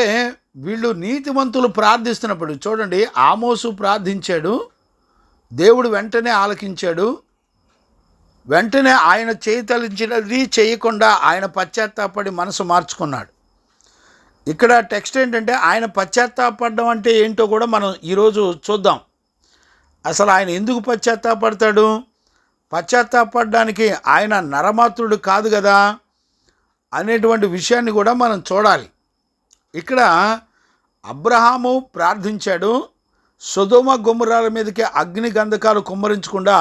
వీళ్ళు నీతిమంతులు ప్రార్థిస్తున్నప్పుడు చూడండి, ఆమోసు ప్రార్థించాడు, దేవుడు వెంటనే ఆలకించాడు. వెంటనే ఆయన చేయతలించినది చేయకుండా ఆయన పశ్చాత్తాపడి మనసు మార్చుకున్నాడు. ఇక్కడ టెక్స్ట్ ఏంటంటే ఆయన పశ్చాత్తాపడడం అంటే ఏంటో కూడా మనం ఈరోజు చూద్దాం. అసలు ఆయన ఎందుకు పశ్చాత్తాపడతాడు? పశ్చాత్తాపడడానికి ఆయన నరమాత్రుడు కాదు కదా అనేటువంటి విషయాన్ని కూడా మనం చూడాలి. ఇక్కడ అబ్రహాము ప్రార్థించాడు, సొదొమ గొమొర్రాల మీదకి అగ్ని గంధకాలు కుమ్మరించకుండా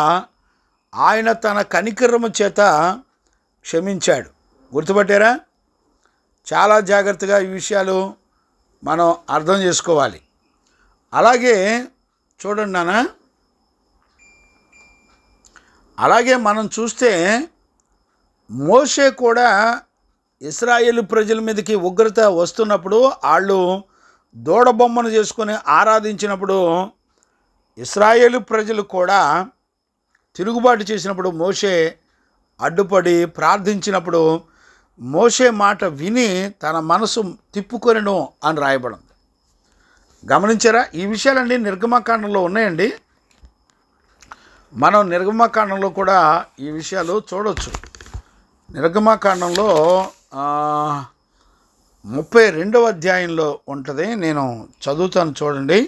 ఆయన తన కనికరము చేత క్షమించాడు. గుర్తుపట్టారా? చాలా జాగ్రత్తగా ఈ విషయాలు మనం అర్థం చేసుకోవాలి. అలాగే చూడండి నాన్న, అలాగే మనం చూస్తే మోషే కూడా ఇశ్రాయేలు ప్రజల మీదకి ఉగ్రత వస్తున్నప్పుడు వాళ్ళు దూడబొమ్మను చేసుకొని ఆరాధించినప్పుడు ఇశ్రాయేలు ప్రజలు కూడా తిరుగుబాటు చేసినప్పుడు మోషే అడ్డుపడి ప్రార్థించినప్పుడు మోషే మాట విని తన మనసు తిప్పుకొనెను అని రాయబడింది. గమనించారా? ఈ విషయాలన్నీ నిర్గమకాండంలో ఉన్నాయండి. మనం నిర్గమకాండంలో కూడా ఈ విషయాలు చూడవచ్చు. నిర్గమకాండంలో 32వ అధ్యాయంలో ఉంటుంది. నేను చదువుతాను చూడండి.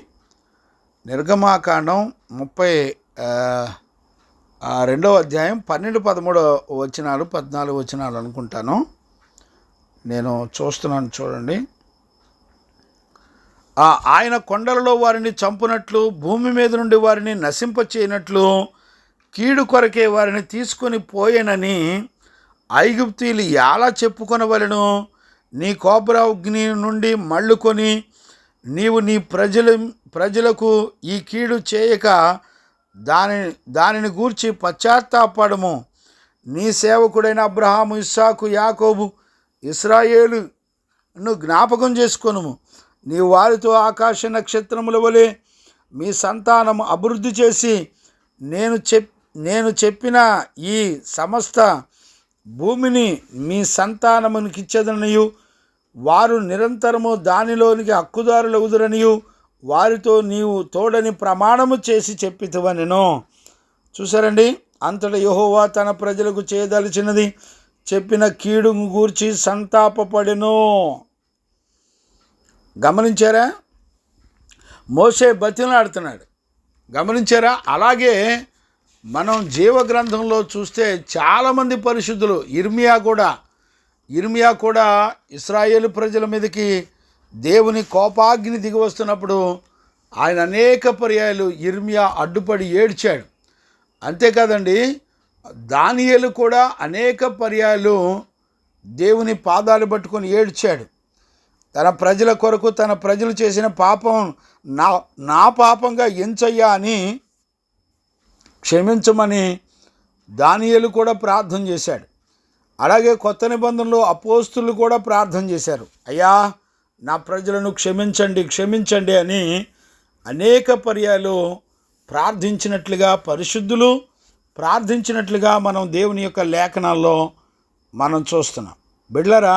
నిర్గమకాండం 32వ అధ్యాయం 12, 13 వచనాలు, 14 వచనాలు అనుకుంటాను. నేను చూస్తున్నాను చూడండి. ఆయన కొండలలో వారిని చంపునట్లు, భూమి మీద నుండి వారిని నశింపచేయనట్లు, కీడు కొరకే వారిని తీసుకొని పోయేనని ఐగుప్తీయులు ఎలా చెప్పుకొనవలెను? నీ కోపరాగ్ని నుండి మళ్ళుకొని నీవు నీ ప్రజలకు ఈ కీడు చేయక దానిని గూర్చి పశ్చాత్తాపడము. నీ సేవకుడైన అబ్రహాము, ఇస్సాకు, యాకోబు, ఇశ్రాయేలును జ్ఞాపకం చేసుకొనుము. నీ వారితో ఆకాశ నక్షత్రముల వలె మీ సంతానము అభివృద్ధి చేసి నేను చెప్పిన ఈ సమస్త భూమిని మీ సంతానమునికిచ్చేదనియు వారు నిరంతరము దానిలోనికి హక్కుదారులవుదురనియు వారితో నీవు తోడని ప్రమాణము చేసి చెప్పితివనెను. చూసారండి, అంతటా యెహోవా తన ప్రజలకు చేయదలిచినది చెప్పిన కీడును గూర్చి సంతాపపడెను. గమనించారా? మోషే బతిమలాడుతున్నాడు. గమనించారా? అలాగే మనం జీవగ్రంథంలో చూస్తే చాలామంది పరిశుద్ధులు, ఇర్మియా కూడా ఇశ్రాయేలు ప్రజల మీదకి దేవుని కోపాగ్ని దిగి వస్తున్నప్పుడు ఆయన అనేక పర్యాయాలు ఇర్మియా అడ్డుపడి ఏడ్చాడు. అంతేకాదండి, దానియేలు కూడా అనేక పర్యాయాలు దేవుని పాదాలు పట్టుకొని ఏడ్చాడు. తన ప్రజల కొరకు తన ప్రజలు చేసిన పాపం నా పాపంగా ఎంచయ్యా అని క్షమించమని దానియేలు కూడా ప్రార్థన చేశాడు. అలాగే కొత్త నిబంధనలో అపోస్తులు కూడా ప్రార్థన చేశారు, అయ్యా నా ప్రజలను క్షమించండి అని అనేక పర్యాలు ప్రార్థించినట్లుగా, పరిశుద్ధులు ప్రార్థించినట్లుగా మనం దేవుని యొక్క లేఖనాల్లో మనం చూస్తున్నాం. బిడ్డలారా,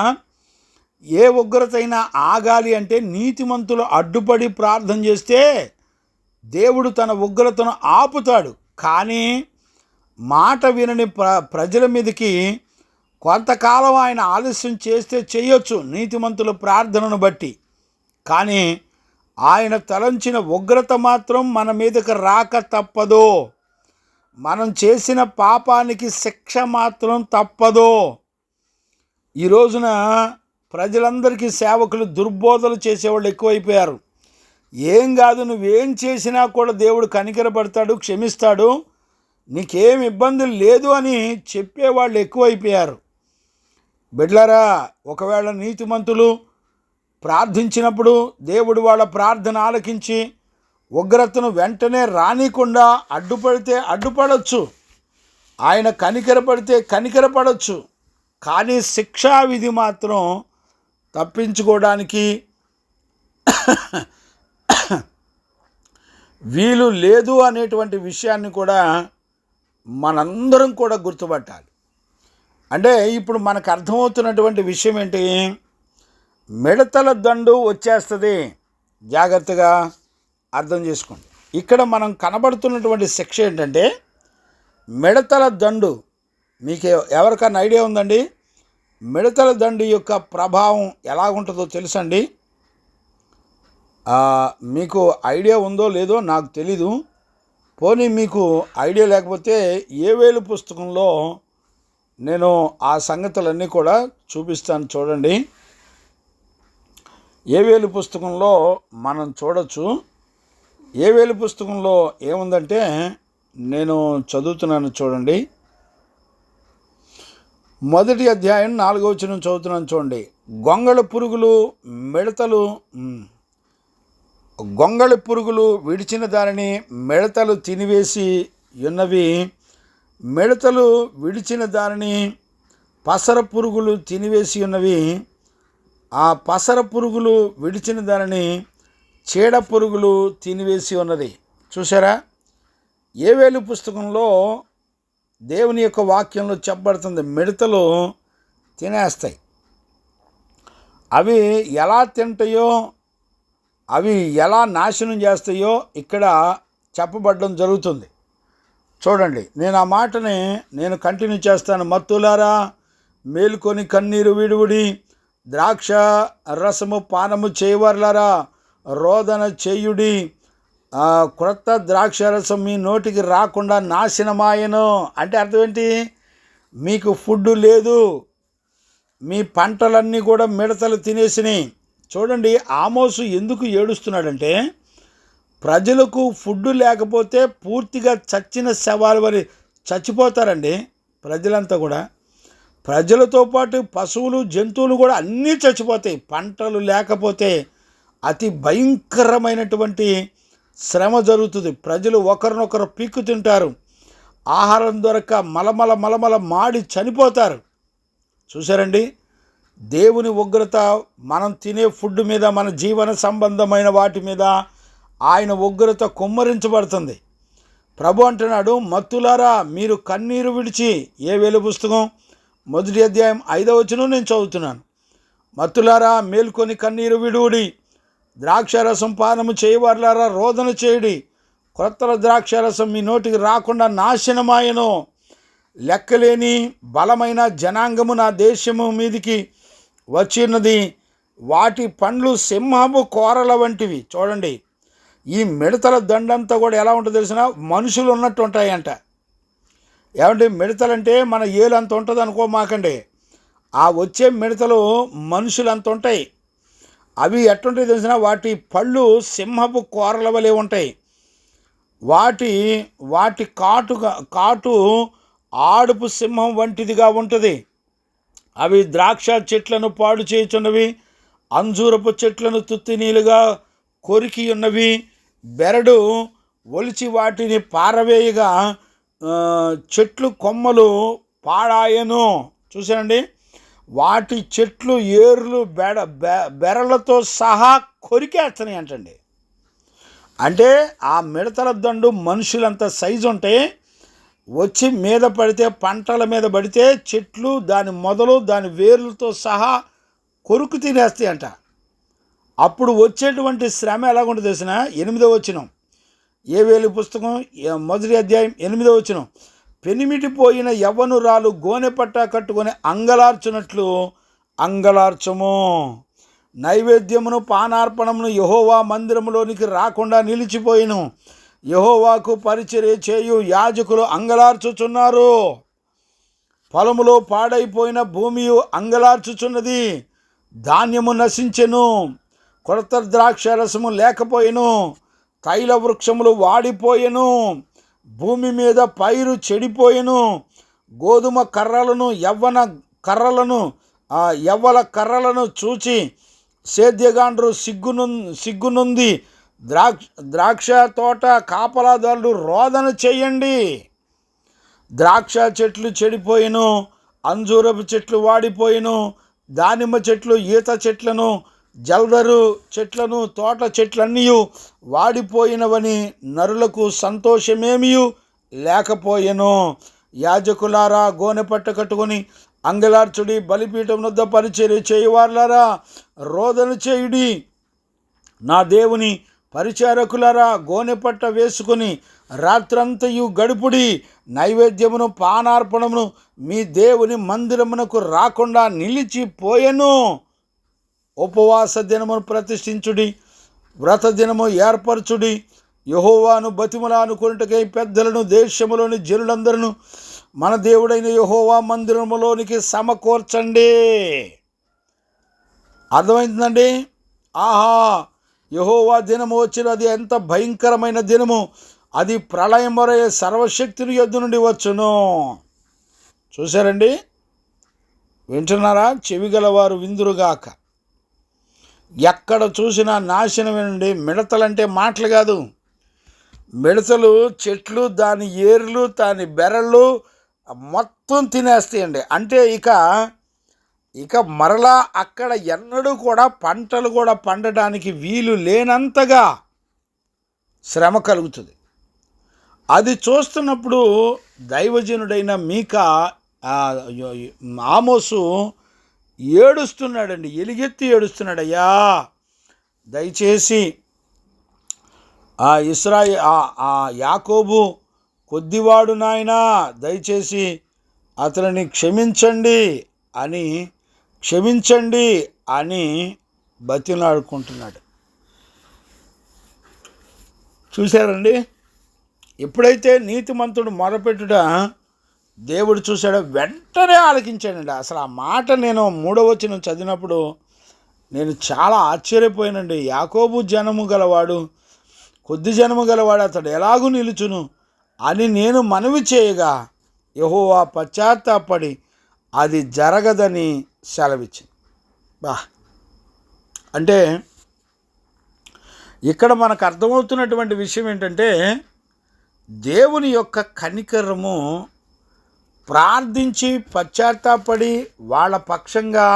ఏ ఉగ్రతైనా ఆగాలి అంటే నీతిమంతులు అడ్డుపడి ప్రార్థన చేస్తే దేవుడు తన ఉగ్రతను ఆపుతాడు. కానీ మాట వినని ప్రజల మీదకి కొంతకాలం ఆయన ఆలస్యం చేస్తే చేయొచ్చు నీతిమంతుల ప్రార్థనను బట్టి. కానీ ఆయన తలంచిన ఉగ్రత మాత్రం మన మీదకి రాక తప్పదు. మనం చేసిన పాపానికి శిక్ష మాత్రం తప్పదు. ఈ రోజున ప్రజలందరికీ సేవకులు దుర్బోధలు చేసేవాళ్ళు ఎక్కువైపోయారు. ఏం కాదు, నువ్వేం చేసినా కూడా దేవుడు కనికరపడతాడు, క్షమిస్తాడు, నీకేం ఇబ్బందులు లేదు అని చెప్పేవాళ్ళు ఎక్కువైపోయారు. బిడ్డలారా, ఒకవేళ నీతిమంతులు ప్రార్థించినప్పుడు దేవుడు వాళ్ళ ప్రార్థన ఆలకించి ఉగ్రతను వెంటనే రానికుండా అడ్డుపడితే అడ్డుపడవచ్చు, ఆయన కనికరపడితే కనికరపడవచ్చు. కానీ శిక్షా విధి మాత్రం తప్పించుకోవడానికి వీలు లేదు అనేటువంటి విషయాన్ని కూడా మనందరం కూడా గుర్తుపట్టాలి. అంటే ఇప్పుడు మనకు అర్థమవుతున్నటువంటి విషయం ఏంటి? మిడతల దండు వచ్చేస్తుంది. జాగ్రత్తగా అర్థం చేసుకోండి. ఇక్కడ మనం కనబడుతున్నటువంటి శిక్ష ఏంటంటే మిడతల దండు. మీకు ఎవరికన్నా ఐడియా ఉందండి? మిడతల దండు యొక్క ప్రభావం ఎలా ఉంటుందో తెలుసండి? మీకు ఐడియా ఉందో లేదో నాకు తెలీదు. పోనీ మీకు ఐడియా లేకపోతే ఏవేలు పుస్తకంలో నేను ఆ సంగతులన్నీ కూడా చూపిస్తాను, చూడండి. ఏవేలు పుస్తకంలో మనం చూడొచ్చు. ఏవేలు పుస్తకంలో ఏముందంటే నేను చదువుతున్నాను, చూడండి. 1వ అధ్యాయం 4వ వచనం చదువుతున్నాను, చూడండి. గొంగళి పురుగులు విడిచిన దానిని మిడతలు తినివేసి ఉన్నవి. మిడతలు విడిచిన దానిని పసర పురుగులు తినివేసి ఉన్నవి. ఆ పసర పురుగులు విడిచిన దానిని చీడ పురుగులు తినివేసి ఉన్నది. చూసారా? ఏవేలు పుస్తకంలో దేవుని యొక్క వాక్యంలో చెప్పబడుతుంది, మిడతలు తినేస్తాయి. అవి ఎలా తింటాయో, అవి ఎలా నాశనం చేస్తాయో ఇక్కడ చెప్పబడడం జరుగుతుంది. చూడండి, నేను ఆ మాటని కంటిన్యూ చేస్తాను. మత్తులారా, మేలుకొని కన్నీరు విడువుడి, ద్రాక్ష రసము పానము చేయవర్లారా, రోదన చేయుడి. క్రొత్త ద్రాక్ష రసం మీ నోటికి రాకుండా నాశనమాయను. అంటే అర్థం ఏంటి? మీకు ఫుడ్ లేదు, మీ పంటలన్నీ కూడా మిడతలు తినేసినాయి. చూడండి, ఆమోసు ఎందుకు ఏడుస్తున్నాడంటే ప్రజలకు ఫుడ్ లేకపోతే పూర్తిగా చచ్చిన శవాలు వరి చచ్చిపోతారండి ప్రజలంతా కూడా. ప్రజలతో పాటు పశువులు, జంతువులు కూడా అన్నీ చచ్చిపోతాయి. పంటలు లేకపోతే అతి భయంకరమైనటువంటి శ్రమ జరుగుతుంది. ప్రజలు ఒకరినొకరు పీక్కు తింటారు. ఆహారం దొరక మలమల మాడి చనిపోతారు. చూసారండి, దేవుని ఉగ్రత మనం తినే ఫుడ్ మీద, మన జీవన సంబంధమైన వాటి మీద ఆయన ఉగ్రత కుమ్మరించబడుతుంది. ప్రభు అంటున్నాడు, మత్తులారా మీరు కన్నీరు విడిచి. ఏవేలు పుస్తకం 1వ అధ్యాయం 5వ వచనం నేను చదువుతున్నాను. మత్తులారా మేల్కొని కన్నీరు విడువుడి, ద్రాక్షారసం పానము చేయవర్లారా, రోదన చేయుడి. క్రొత్త ద్రాక్షారసం మీ నోటికి రాకుండా నాశనమాయను. లెక్కలేని బలమైన జనాంగము నా దేశము మీదికి వచ్చినది. వాటి పండ్లు సింహపు కోరల వంటివి. చూడండి, ఈ మిడతల దండంతా కూడా ఎలా ఉంటుందో తెలిసిన మనుషులు ఉన్నట్టు ఉంటాయంట. ఏమంటే మిడతలంటే మన ఏలు అంత ఉంటుంది అనుకోమాకండి. ఆ వచ్చే మిడతలు మనుషులు అంత ఉంటాయి. అవి ఎట్టుంటాయి తెలిసిన, వాటి పళ్ళు సింహపు కోరల వలె ఉంటాయి. వాటి కాటు ఆడుపు సింహం వంటిదిగా ఉంటుంది. అవి ద్రాక్ష చెట్లను పాడు చేయుచున్నవి, అంజూరపు చెట్లను తుత్తినీలుగా కొరికి ఉన్నవి. బెరడు ఒలిచి వాటిని పారవేయగా చెట్లు కొమ్మలు పాడాయను. చూసానండి, వాటి చెట్లు ఏర్లు బెరలతో సహా కొరికేస్తున్నాయి అంటండి. అంటే ఆ మిడతల దండు మనుషులంత సైజు ఉంటే వచ్చి మీద పడితే, పంటల మీద పడితే చెట్లు దాని మొదలు దాని వేర్లతో సహా కొరుకు తినేస్తాయి అంట. అప్పుడు వచ్చేటువంటి శ్రమ ఎలాగుంటుంది తెలిసిన? 8వ వచనం, యోవేలు పుస్తకం 1వ అధ్యాయం 8వ వచనం, పెనిమిటిపోయిన యవ్వనురాలు గోనె పట్ట కట్టుకొని అంగలార్చున్నట్లు అంగలార్చము. నైవేద్యమును పానార్పణమును యెహోవా మందిరములోనికి రాకుండా నిలిచిపోయిను. యెహోవాకు పరిచర్య చేయు యాజకులు అంగలార్చుచున్నారు. పొలములో పాడైపోయిన భూమి అంగలార్చుచున్నది. ధాన్యము నశించెను, కొరత ద్రాక్షరసము లేకపోయెను, తైల వృక్షములు వాడిపోయెను, భూమి మీద పైరు చెడిపోయెను. గోధుమ కర్రలను యవ్వల కర్రలను చూచి సేద్యగాండ్రు సిగ్గునుంది. ద్రాక్ష తోట కాపలాదారులు రోదన చేయండి. ద్రాక్ష చెట్లు చెడిపోయెను, అంజూరపు చెట్లు వాడిపోయెను, దానిమ్మ చెట్లు, ఈత చెట్లను, జల్దరు చెట్లను, తోట చెట్లన్నీ వాడిపోయినవని నరులకు సంతోషమేమీ లేకపోయెను. యాజకులారా, గోనె పట్ట కట్టుకొని అంగలార్చుడి. బలిపీఠం వద్ద పరిచర్య చేయువారులారా, రోదన చేయుడి. నా దేవుని పరిచారకులారా, గోనె పట్ట వేసుకొని రాత్రంతయు గడుపుడి. నైవేద్యమును పానార్పణమును మీ దేవుని మందిరమునకు రాకుండా నిలిచిపోయెను. ఉపవాస దినమును ప్రతిష్ఠించుడి, వ్రత దినము ఏర్పరచుడి. యెహోవాను బతిమలానుకొనుటకై పెద్దలను దేశములోని జనులందరూ మన దేవుడైన యెహోవా మందిరములోనికి సమకూర్చండి. అర్థమవుతుందండి? ఆహా, యెహోవా దినము వచ్చినది ఎంత భయంకరమైన దినము! అది ప్రళయం వరే సర్వశక్తుని యొద్ద నుండి వచ్చును. చూశారండి? వింటున్నారా? చెవిగలవారు విందురుగాక. ఎక్కడ చూసినా నాశనమేనండి. మిడతలంటే మాటలు కాదు. మిడతలు చెట్లు, దాని ఏర్లు, దాని బెరళ్ళు మొత్తం తినేస్తాయండి. అంటే ఇక మరలా అక్కడ ఎన్నడూ కూడా పంటలు కూడా పండడానికి వీలు లేనంతగా శ్రమ కలుగుతుంది. అది చూస్తున్నప్పుడు దైవజనుడైన మీకా, ఆమోసు ఏడుస్తున్నాడండి, ఎలుగెత్తి ఏడుస్తున్నాడు. అయ్యా, దయచేసి యాకోబు కొద్దివాడు నాయనా, దయచేసి అతనిని క్షమించండి అని బతిలాడుకుంటున్నాడు. చూశారండి? ఎప్పుడైతే నీతిమంతుడు మొరపెట్టుట దేవుడు చూశాడో వెంటనే ఆలకించాడండి. అసలు ఆ మాట నేను 3వ వచనం చదివినప్పుడు నేను చాలా ఆశ్చర్యపోయానండి. యాకోబు జనము గలవాడు, కొద్ది జనము గలవాడు, అతడు ఎలాగూ నిలుచును అని నేను మనవి చేయగా యెహోవా పశ్చాత్తాపడి అది జరగదని సెలవిచ్చింది. అంటే ఇక్కడ మనకు అర్థమవుతున్నటువంటి విషయం ఏంటంటే, దేవుని యొక్క కనికరము ప్రార్థించి పశ్చాత్తాపడి వాళ్ళ పక్షంగా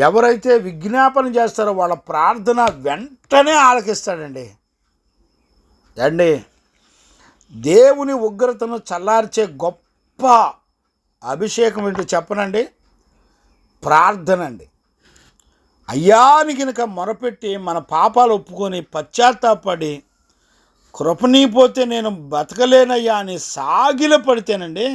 ఎవరైతే విజ్ఞాపన చేస్తారో వాళ్ళ ప్రార్థన వెంటనే ఆలకిస్తాడండి. దేవుని ఉగ్రతను చల్లార్చే గొప్ప అభిషేకం ఏంటో చెప్పనండి? ప్రార్థన అండి. అయ్యాని కనుక మొరపెట్టి మన పాపాలు ఒప్పుకొని పశ్చాత్తాపడి కృపనీపోతే నేను బతకలేనయ్యా అని సాగిల పడితేనండి,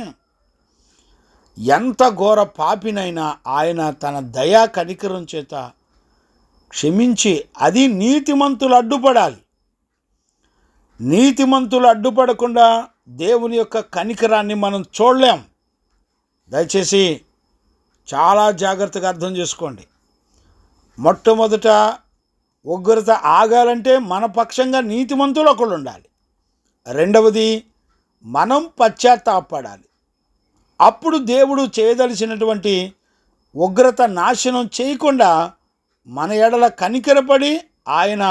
ఎంత ఘోర పాపినైనా ఆయన తన దయా కనికరం చేత క్షమించి, అది నీతిమంతులు అడ్డుపడాలి. నీతిమంతులు అడ్డుపడకుండా దేవుని యొక్క కనికరాన్ని మనం చూడలేం. దయచేసి చాలా జాగ్రత్తగా అర్థం చేసుకోండి. మొట్టమొదట ఉగ్రత ఆగాలంటే మన పక్షంగా నీతిమంతులు ఒకళ్ళు ఉండాలి. రెండవది, మనం పశ్చాత్తాపడాలి. అప్పుడు దేవుడు చేయదలిచినటువంటి ఉగ్రత నాశనం చేయకుండా మన ఎడల కనికరపడి ఆయన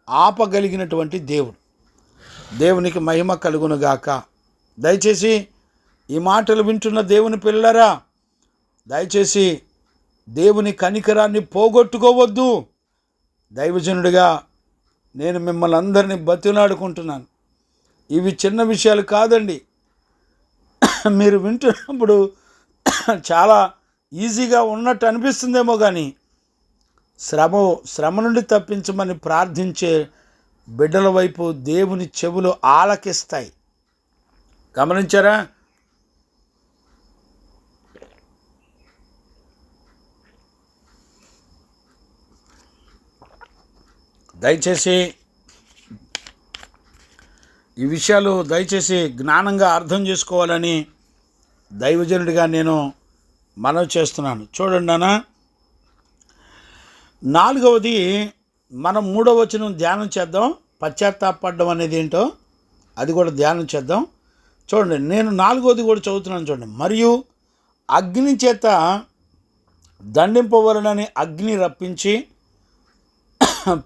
ఆపగలిగినటువంటి దేవుడు. దేవునికి మహిమ కలుగునుగాక. దయచేసి ఈ మాటలు వింటున్న దేవుని పిల్లరా, దయచేసి దేవుని కనికరాన్ని పోగొట్టుకోవద్దు. దైవజనుడిగా నేను మిమ్మల్ని అందరినీ బతిలాడుకుంటున్నాను. ఇవి చిన్న విషయాలు కాదండి. మీరు వింటున్నప్పుడు చాలా ఈజీగా ఉన్నట్టు అనిపిస్తుందేమో, కానీ శ్రమ నుండి తప్పించమని ప్రార్థించే బిడ్డల వైపు దేవుని చెవులు ఆలకిస్తాయి. గమనించారా? దయచేసి ఈ విషయాలు జ్ఞానంగా అర్థం చేసుకోవాలని దైవజనుడిగా నేను మనవి చేస్తున్నాను. చూడండి నాన్న, 4వది మనం 3వ వచనం ధ్యానం చేద్దాం. పశ్చాత్తాపడడం అనేది ఏంటో అది కూడా ధ్యానం చేద్దాం. చూడండి, నేను 4వది కూడా చదువుతున్నాను. చూడండి, మరియు అగ్ని చేత దండింపవలనని అగ్ని రప్పించి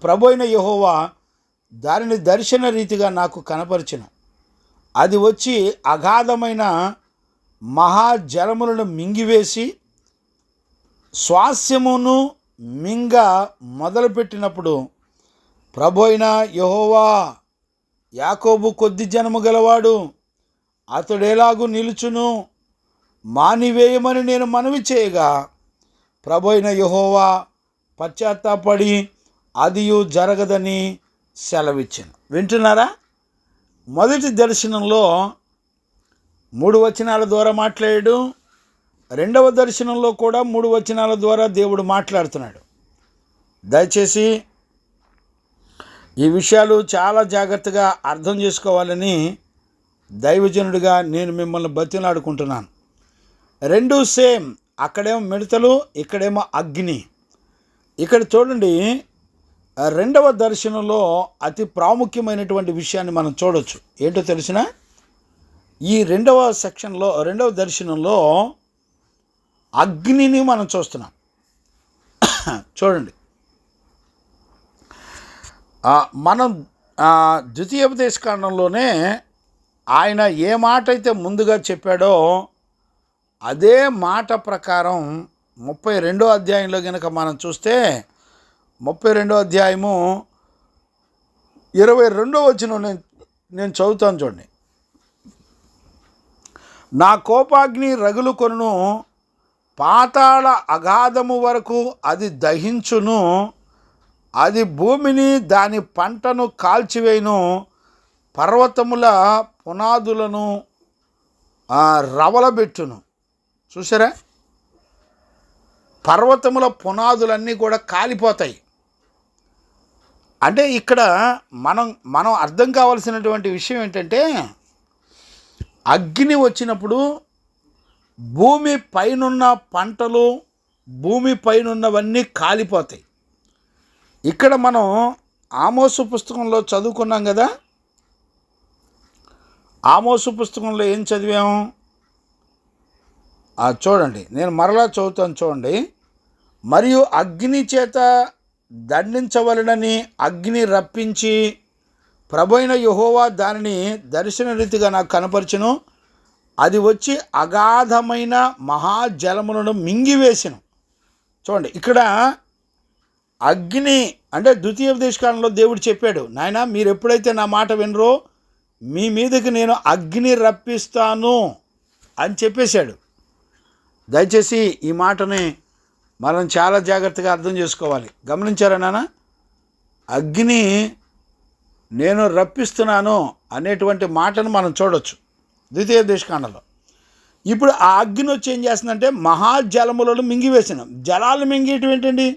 ప్రభు అయిన యెహోవా దానిని దర్శన రీతిగా నాకు కనపరిచిన. అది వచ్చి అగాధమైన మహాజలములను మింగివేసి స్వాస్యమును మింగ మొదలుపెట్టినప్పుడు ప్రభు అయిన యెహోవా యాకోబు కొద్ది జనము గలవాడు, అతడెలాగూ నిలుచును మానివేయమని నేను మనవి చేయగా ప్రభు అయిన యెహోవా పశ్చాత్తాపడి అదియు జరగదని సెలవిచ్చాను. వింటున్నారా? మొదటి దర్శనంలో 3 వచనాల ద్వారా మాట్లాడాడు. 2వ దర్శనంలో కూడా 3 వచనాల ద్వారా దేవుడు మాట్లాడుతున్నాడు. దయచేసి ఈ విషయాలు చాలా జాగ్రత్తగా అర్థం చేసుకోవాలని దైవజనుడిగా నేను మిమ్మల్ని బతిలాడుకుంటున్నాను. 2 సేమ్. అక్కడేమో మిడతలు, ఇక్కడేమో అగ్ని. ఇక్కడ చూడండి, 2వ దర్శనంలో అతి ప్రాముఖ్యమైనటువంటి విషయాన్ని మనం చూడొచ్చు. ఏంటో తెలిసిన, ఈ 2వ దర్శనంలో అగ్నిని మనం చూస్తున్నాం. చూడండి, మనం ద్వితీయోపదేశకాండంలోనే ఆయన ఏ మాట అయితే ముందుగా చెప్పాడో అదే మాట ప్రకారం 32వ అధ్యాయంలో కనుక మనం చూస్తే 32వ అధ్యాయము 22వ వచనం నేను చదువుతాను. చూడండి, నా కోపాగ్ని రగులు కొనును, పాతాళ అగాధము వరకు అది దహించును, అది భూమిని దాని పంటను కాల్చివేయును, పర్వతముల పునాదులను రవలబెట్టును. చూసారా? పర్వతముల పునాదులన్నీ కూడా కాలిపోతాయి. అంటే ఇక్కడ మనం అర్థం కావాల్సినటువంటి విషయం ఏంటంటే, అగ్ని వచ్చినప్పుడు భూమి పైనున్న పంటలు, భూమి పైనున్నవన్నీ కాలిపోతాయి. ఇక్కడ మనం ఆమోసు పుస్తకంలో చదువుకున్నాం కదా. ఆమోసు పుస్తకంలో ఏం చదివాము? చూడండి, నేను మరలా చదువుతాను. చూడండి, మరియు అగ్ని చేత దండించవలనని అగ్ని రప్పించి ప్రభువైన యెహోవా దానిని దర్శన రీతిగా నాకు కనపరచును, అది వచ్చి అగాధమైన మహాజలములను మింగివేసెను. చూడండి, ఇక్కడ అగ్ని అంటే ద్వితీయోపదేశకాండంలో దేవుడు చెప్పాడు, నాయనా మీరు ఎప్పుడైతే నా మాట వినరో మీ మీదకి నేను అగ్ని రప్పిస్తాను అని చెప్పేశాడు. దయచేసి ఈ మాటని మనం చాలా జాగ్రత్తగా అర్థం చేసుకోవాలి. గమనించారా నాన్న? అగ్ని నేను రప్పిస్తున్నాను అనేటువంటి మాటను మనం చూడొచ్చు ద్వితీయోపదేశకాండంలో. ఇప్పుడు ఆ అగ్ని వచ్చి ఏం చేస్తుందంటే మహాజలములను మింగివేసిన. జలాలు మింగేయటం ఏంటండి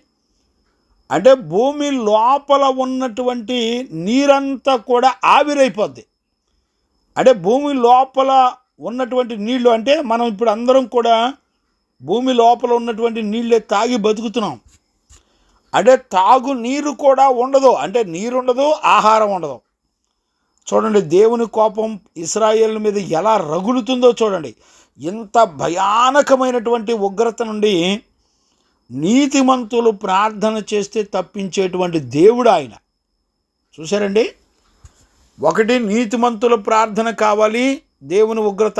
అంటే భూమి లోపల ఉన్నటువంటి నీరంతా కూడా ఆవిరైపోద్ది. అంటే భూమి లోపల ఉన్నటువంటి నీళ్లు, అంటే మనం ఇప్పుడు అందరం కూడా భూమి లోపల ఉన్నటువంటి నీళ్ళే తాగి బతుకుతున్నాం. అంటే తాగు నీరు కూడా ఉండదు, అంటే నీరు ఉండదు, ఆహారం ఉండదు. చూడండి, దేవుని కోపం ఇశ్రాయేలు మీద ఎలా రగులుతుందో చూడండి. ఇంత భయానకమైనటువంటి ఉగ్రత నుండి నీతిమంతులు ప్రార్థన చేస్తే తప్పించేటువంటి దేవుడు ఆయన. చూశారండి, ఒకటి నీతిమంతుల ప్రార్థన కావాలి దేవుని ఉగ్రత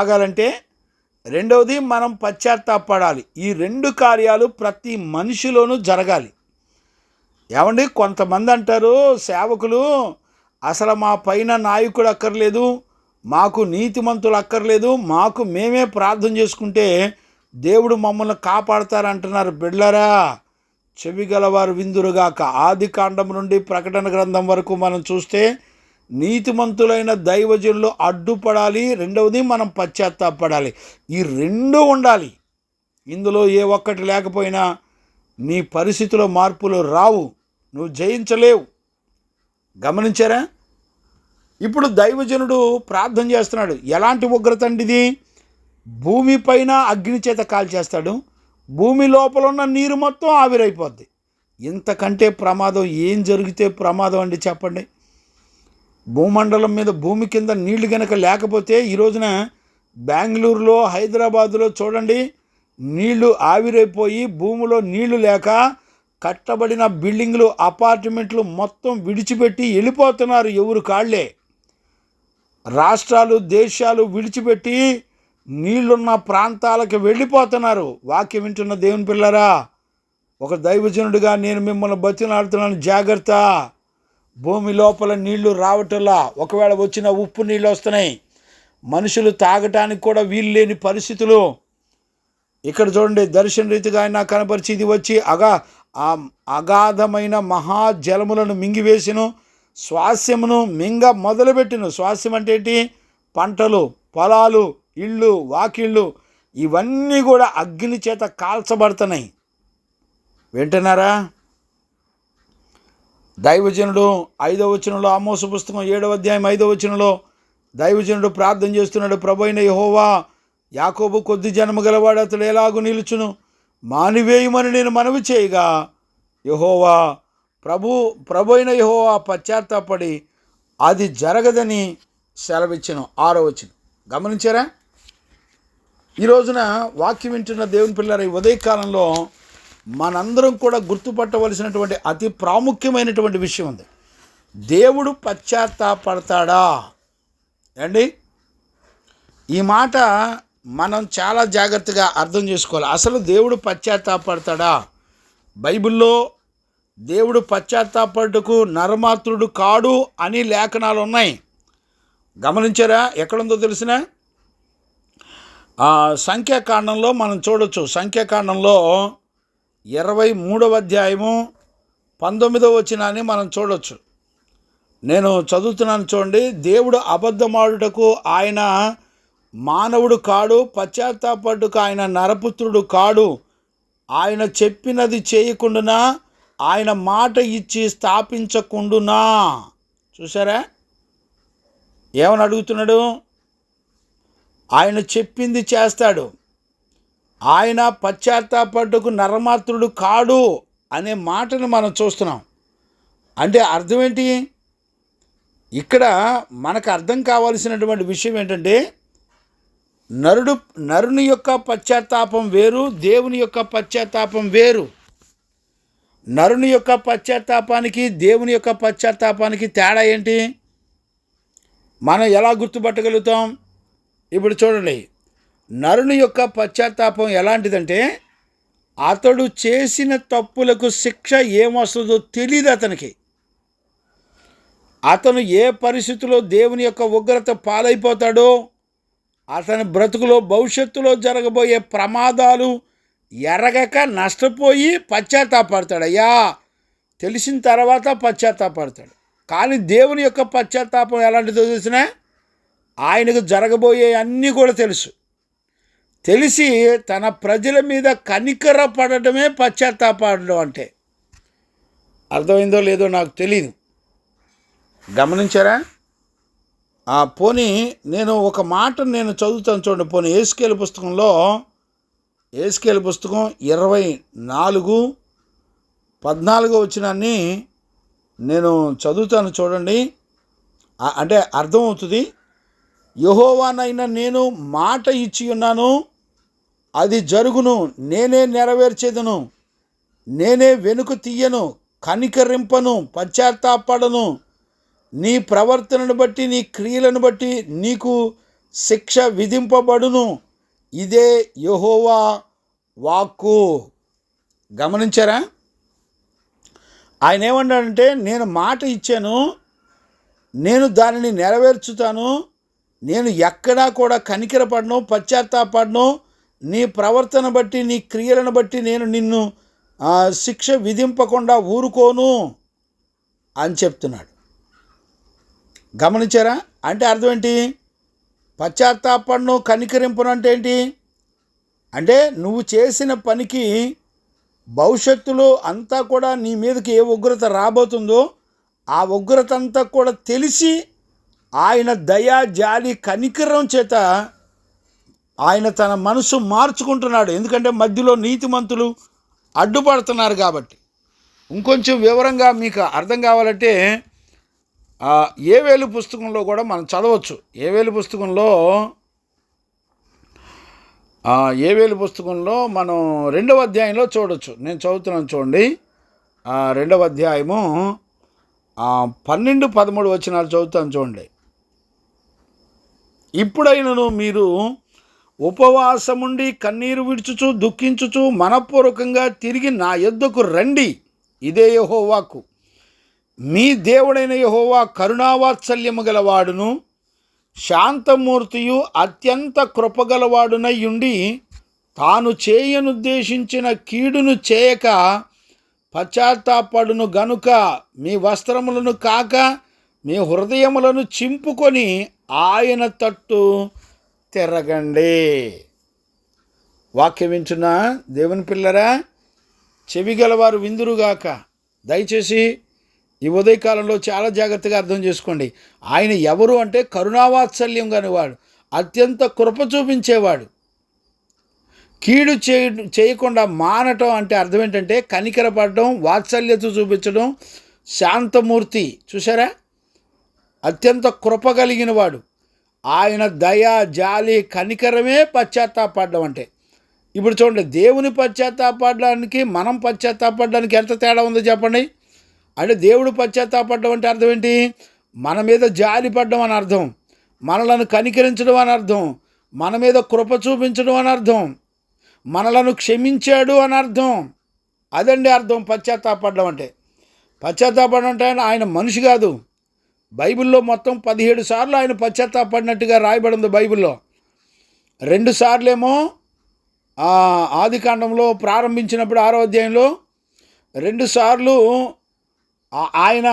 ఆగాలంటే. రెండవది మనం పశ్చాత్తాపడాలి. ఈ 2 కార్యాలు ప్రతి మనిషిలోనూ జరగాలి. ఏమండి, కొంతమంది అంటారు సేవకులు, అసలు మా పైన నాయకుడు అక్కర్లేదు, మాకు నీతిమంతులు అక్కర్లేదు, మాకు మేమే ప్రార్థన చేసుకుంటే దేవుడు మమ్మల్ని కాపాడతారంటున్నారు. బిడ్డలారా, చెవి గలవారు విందురుగాక. ఆది కాండం నుండి ప్రకటన గ్రంథం వరకు మనం చూస్తే నీతిమంతులైన దైవజనులు అడ్డుపడాలి, రెండవది మనం పశ్చాత్తాపడాలి. ఈ రెండు ఉండాలి. ఇందులో ఏ ఒక్కటి లేకపోయినా నీ పరిస్థితిలో మార్పులు రావు, నువ్వు జయించలేవు. గమనించారా? ఇప్పుడు దైవజనుడు ప్రార్థన చేస్తున్నాడు. ఎలాంటి ఉగ్రత అండి ఇది? భూమి పైన అగ్ని చేత కాల్చేస్తాడు, భూమి లోపల ఉన్న నీరు మొత్తం ఆవిరైపోద్ది. ఇంతకంటే ప్రమాదం ఏం జరిగితే ప్రమాదం అండి చెప్పండి? భూమండలం మీద భూమి కింద నీళ్లు గనక లేకపోతే ఈ రోజున బెంగళూరులో, హైదరాబాదులో చూడండి, నీళ్లు ఆవిరైపోయి భూమిలో నీళ్లు లేక కట్టబడిన బిల్డింగ్లు, అపార్ట్మెంట్లు మొత్తం విడిచిపెట్టి వెళ్ళిపోతున్నారు ఎవరు కాళ్లే. రాష్ట్రాలు, దేశాలు విడిచిపెట్టి నీళ్లున్న ప్రాంతాలకు వెళ్ళిపోతున్నారు. వాక్యం వింటున్న దేవుని పిల్లరా, ఒక దైవజనుడిగా నేను మిమ్మల్ని బతిలాడుతున్నాను, జాగ్రత్త. భూమి లోపల నీళ్లు రావటంలా, ఒకవేళ వచ్చిన ఉప్పు నీళ్ళు వస్తున్నాయి, మనుషులు తాగటానికి కూడా వీలు లేని పరిస్థితులు. ఇక్కడ చూడండి, దర్శన రీతిగా ఆయన కనపరిచి ఇది వచ్చి అగాధమైన మహాజలములను మింగివేసిను, స్వాస్యమును మింగ మొదలుపెట్టిను. స్వాస్యం అంటే ఏంటి? పంటలు, పొలాలు, ఇళ్ళు, వాకిళ్ళు, ఇవన్నీ కూడా అగ్ని చేత కాల్చబడుతున్నాయి. వింటున్నారా? దైవజనుడు 5వ వచనంలో, ఆమోసు పుస్తకం 7వ అధ్యాయం 5వ వచనంలో దైవజనుడు ప్రార్థన చేస్తున్నాడు. ప్రభు అయిన యెహోవా, యాకోబు కొద్ది జన్మ గలవాడు, అతడు ఎలాగూ నిలుచును, మానివేయమని నేను మనవి చేయగా, యెహోవా ప్రభు అయిన యెహోవా పశ్చాత్తాపడి అది జరగదని సెలవిచ్చెను. 6వ వచనం. గమనించారా? ఈ రోజున వాక్యం వింటున్న దేవుని పిల్లల, ఈ ఉదయకాలంలో మనందరం కూడా గుర్తుపట్టవలసినటువంటి అతి ప్రాముఖ్యమైనటువంటి విషయం ఉంది. దేవుడు పశ్చాత్తాపడతాడా అండి? ఈ మాట మనం చాలా జాగ్రత్తగా అర్థం చేసుకోవాలి. అసలు దేవుడు పశ్చాత్తాపడతాడా? బైబిల్లో దేవుడు పశ్చాత్తాపడుటకు నరమాత్రుడు కాడు అని లేఖనాలు ఉన్నాయి. గమనించారా? ఎక్కడుందో తెలిసిన సంఖ్యాకాండంలో మనం చూడొచ్చు. సంఖ్యాకాండంలో 23వ అధ్యాయము 19వ వచనాన్ని మనం చూడొచ్చు. నేను చదువుతున్నాను చూడండి. దేవుడు అబద్ధమాడుటకు ఆయన మానవుడు కాడు, పశ్చాత్తాపడుటకు ఆయన నరపుత్రుడు కాడు, ఆయన చెప్పినది చేయకుండానా, ఆయన మాట ఇచ్చి స్థాపించకుండునా. చూసారా ఏమని అడుగుతున్నాడు? ఆయన చెప్పింది చేస్తాడు, ఆయన పశ్చాత్తాపడుటకు నరమాత్రుడు కాడు అనే మాటను మనం చూస్తున్నాం. అంటే అర్థం ఏంటి? ఇక్కడ మనకు అర్థం కావాల్సినటువంటి విషయం ఏంటంటే, నరుని యొక్క పశ్చాత్తాపం వేరు, దేవుని యొక్క పశ్చాత్తాపం వేరు. నరుని యొక్క పశ్చాత్తాపానికి దేవుని యొక్క పశ్చాత్తాపానికి తేడా ఏంటి? మనం ఎలా గుర్తుపట్టగలుగుతాం? ఇప్పుడు చూడండి, నరుని యొక్క పశ్చాత్తాపం ఎలాంటిదంటే, అతడు చేసిన తప్పులకు శిక్ష ఏమొస్తుందో తెలియదు అతనికి. అతను ఏ పరిస్థితిలో దేవుని యొక్క ఉగ్రత పాలైపోతాడో, అతని బ్రతుకులో భవిష్యత్తులో జరగబోయే ప్రమాదాలు ఎరగక నష్టపోయి పశ్చాత్తాపడతాడు. అయ్యా తెలిసిన తర్వాత పశ్చాత్తాపడతాడు. కానీ దేవుని యొక్క పశ్చాత్తాపం ఎలాంటిదో తెలిసినా, ఆయనకు జరగబోయే అన్నీ కూడా తెలిసి తన ప్రజల మీద కనికర పడటమే పశ్చాత్తాపడడం అంటే. అర్థమైందో లేదో నాకు తెలీదు. గమనించారా? పోనీ నేను ఒక మాట నేను చదువుతాను చూడండి. పోనీ ఏస్కేలు పుస్తకం 24:14 వచనాన్ని నేను చదువుతాను చూడండి. అంటే అర్థమవుతుంది. యెహోవానైన నేను మాట ఇచ్చి ఉన్నాను, అది జరుగును, నేనే నెరవేర్చేదను, నేనే వెనుక తీయను, కనికరింపను, పశ్చాత్తాపడను. నీ ప్రవర్తనను బట్టి, నీ క్రియలను బట్టి నీకు శిక్ష విధింపబడును. ఇదే యెహోవా వాక్కు. గమనించారా? ఆయన ఏమన్నాడంటే, నేను మాట ఇచ్చాను, నేను దానిని నెరవేర్చుతాను, నేను ఎక్కడా కూడా కనికరపడను, పశ్చాత్తాపడను, నీ ప్రవర్తన బట్టి, నీ క్రియలను బట్టి నేను నిన్ను శిక్ష విధింపకుండా ఊరుకోను అని చెప్తున్నాడు. గమనించారా? అంటే అర్థం ఏంటి? పశ్చాత్తాపడను, కనికరింపను అంటే ఏంటి? అంటే నువ్వు చేసిన పనికి భవిష్యత్తులో అంతా కూడా నీ మీదకి ఏ ఉగ్రత రాబోతుందో ఆ ఉగ్రత అంతా కూడా తెలిసి ఆయన దయా, జాలి, కనికరం చేత ఆయన తన మనసు మార్చుకుంటున్నాడు. ఎందుకంటే మధ్యలో నీతిమంతులు అడ్డుపడుతున్నారు కాబట్టి. ఇంకొంచెం వివరంగా మీకు అర్థం కావాలంటే యోవేలు పుస్తకంలో కూడా మనం చదవచ్చు. యోవేలు పుస్తకంలో మనం 2వ అధ్యాయంలో చూడవచ్చు. నేను చదువుతున్నాను చూడండి. 2వ అధ్యాయము 12, 13 వచనాలు చదువుతాను చూడండి. ఇప్పుడైనను మీరు ఉపవాసముండి కన్నీరు విడుచుచు దుఃఖించుచు మనపూర్వకంగా తిరిగి నా యొద్దకు రండి. ఇదే యెహోవాకు. మీ దేవుడైన యెహోవా కరుణావాత్సల్యము గలవాడును శాంతమూర్తియు అత్యంత కృపగలవాడునై ఉండి తాను చేయనుద్దేశించిన కీడును చేయక పశ్చాత్తాపడును గనుక మీ వస్త్రములను కాక మీ హృదయములను చింపుకొని ఆయన తట్టు తిరగండి. వాక్యం వింటున్న దేవుని పిల్లరా, చెవి గలవారు విందురుగాక. దయచేసి ఈ ఉదయకాలంలో చాలా జాగ్రత్తగా అర్థం చేసుకోండి. ఆయన ఎవరు అంటే కరుణావాత్సల్యం కానివాడు, అత్యంత కృప చూపించేవాడు. కీడు చేయకుండా మానటం అంటే అర్థం ఏంటంటే కనికరపడడం, వాత్సల్యత చూపించడం, శాంతమూర్తి. చూసారా? అత్యంత కృప కలిగిన వాడు. ఆయన దయ, జాలి, కనికరమే పశ్చాత్తాపడడం అంటే. ఇప్పుడు చూడండి, దేవుని పశ్చాత్తాపడడానికి మనం పశ్చాత్తాపడడానికి ఎంత తేడా ఉందో చెప్పండి. అంటే దేవుడు పశ్చాత్తాపడడం అంటే అర్థం ఏంటి? మన మీద జాలి పడడం అని అర్థం, మనలను కనికరించడం అని అర్థం, మన మీద కృప చూపించడం అని అర్థం, మనలను క్షమించాడు అని అర్థం. అదండి అర్థం పశ్చాత్తాపడడం అంటే. పశ్చాత్తాపడడం అంటే ఆయన మనిషి కాదు. బైబిల్లో మొత్తం 17 సార్లు ఆయన పశ్చాత్తాపడినట్టుగా రాయబడింది బైబిల్లో. 2 సార్లేమో ఆదికాండంలో ప్రారంభించినప్పుడు 6వ అధ్యాయంలో 2 సార్లు ఆయన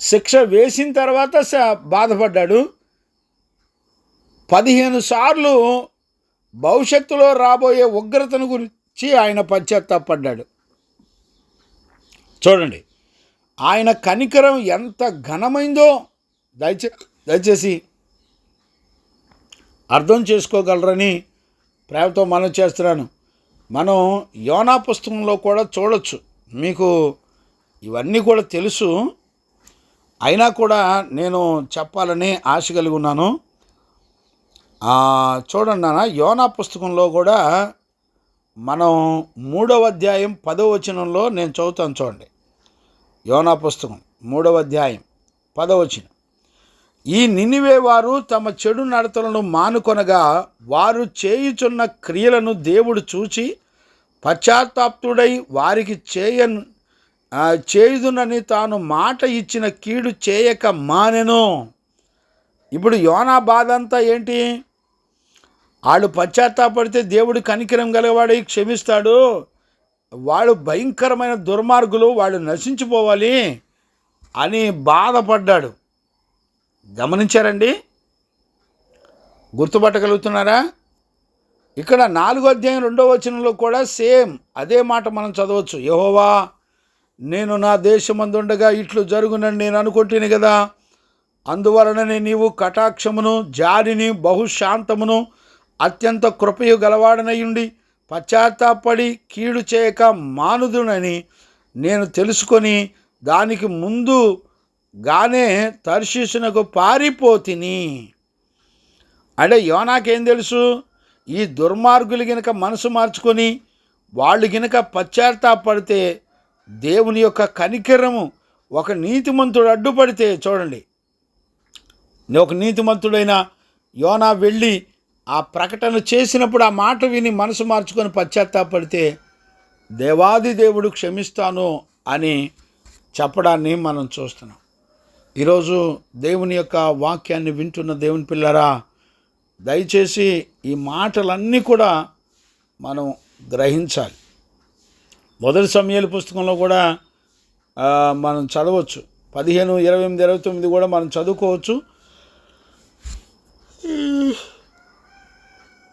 శిక్ష వేసిన తర్వాత బాధపడ్డాడు. 15 సార్లు భవిష్యత్తులో రాబోయే ఉగ్రతను గురించి ఆయన పశ్చాత్తాపడ్డాడు. చూడండి, ఆయన కనికరం ఎంత ఘనమైందో దయచేసి అర్థం చేసుకోగలరని ప్రేమతో మనం చేస్తున్నాను. మనం యోనా పుస్తకంలో కూడా చూడొచ్చు. మీకు ఇవన్నీ కూడా తెలుసు, అయినా కూడా నేను చెప్పాలని ఆశ కలిగి ఉన్నాను. చూడండి నాన్న, యోనా పుస్తకంలో కూడా మనం 3వ అధ్యాయం 10వ వచనంలో నేను చదువుతాను చూడండి. యోనా పుస్తకం 3వ అధ్యాయం 10వ వచనం. ఈ నినివే వారు తమ చెడు నడతలను మానుకొనగా వారు చేయుచున్న క్రియలను దేవుడు చూచి పశ్చాత్తాప్తుడై వారికి చేయుదునని తాను మాట ఇచ్చిన కీడు చేయక మానెను. ఇప్పుడు యోనా బాధ అంతా ఏంటి? వాళ్ళు పశ్చాత్తాపడితే దేవుడు కనికరం గలవాడై క్షమిస్తాడు, వాళ్ళు భయంకరమైన దుర్మార్గులు, వాళ్ళు నశించిపోవాలి అని బాధపడ్డాడు. గమనించారండి? గుర్తుపట్టగలుగుతున్నారా? ఇక్కడ 4వ అధ్యాయం 2వ వచనంలో కూడా సేమ్ అదే మాట మనం చదవచ్చు. యెహోవా, నేను నా దేశమందుండగా ఇట్లు జరుగునని నేను అనుకుంటుని కదా, అందువలననే నీవు కటాక్షమును, జాలిని, బహుశాంతమును, అత్యంత కృపయు గలవాడనయుండి పశ్చాత్తాపడి కీడు చేయక మానుదునని నేను తెలుసుకొని దానికి ముందుగానే తర్షీషునకు పారిపోతిని. అంటే యోనాకేం తెలుసు? ఈ దుర్మార్గులు గినక మనసు మార్చుకొని వాళ్ళు గినక పశ్చాత్తాపడితే దేవుని యొక్క కనికరము, ఒక నీతిమంతుడు అడ్డుపడితే చూడండి, ఒక నీతిమంతుడైన యోనా వెళ్ళి ఆ ప్రకటన చేసినప్పుడు ఆ మాట విని మనసు మార్చుకొని పశ్చాత్తాపడితే దేవాది దేవుడు క్షమిస్తాను అని చెప్పడాన్ని మనం చూస్తున్నాం. ఈరోజు దేవుని యొక్క వాక్యాన్ని వింటున్న దేవుని పిల్లరా, దయచేసి ఈ మాటలన్నీ కూడా మనం గ్రహించాలి. మొదటి సమూయేలు పుస్తకంలో కూడా మనం చదవచ్చు. 15, 28, 29 కూడా మనం చదువుకోవచ్చు.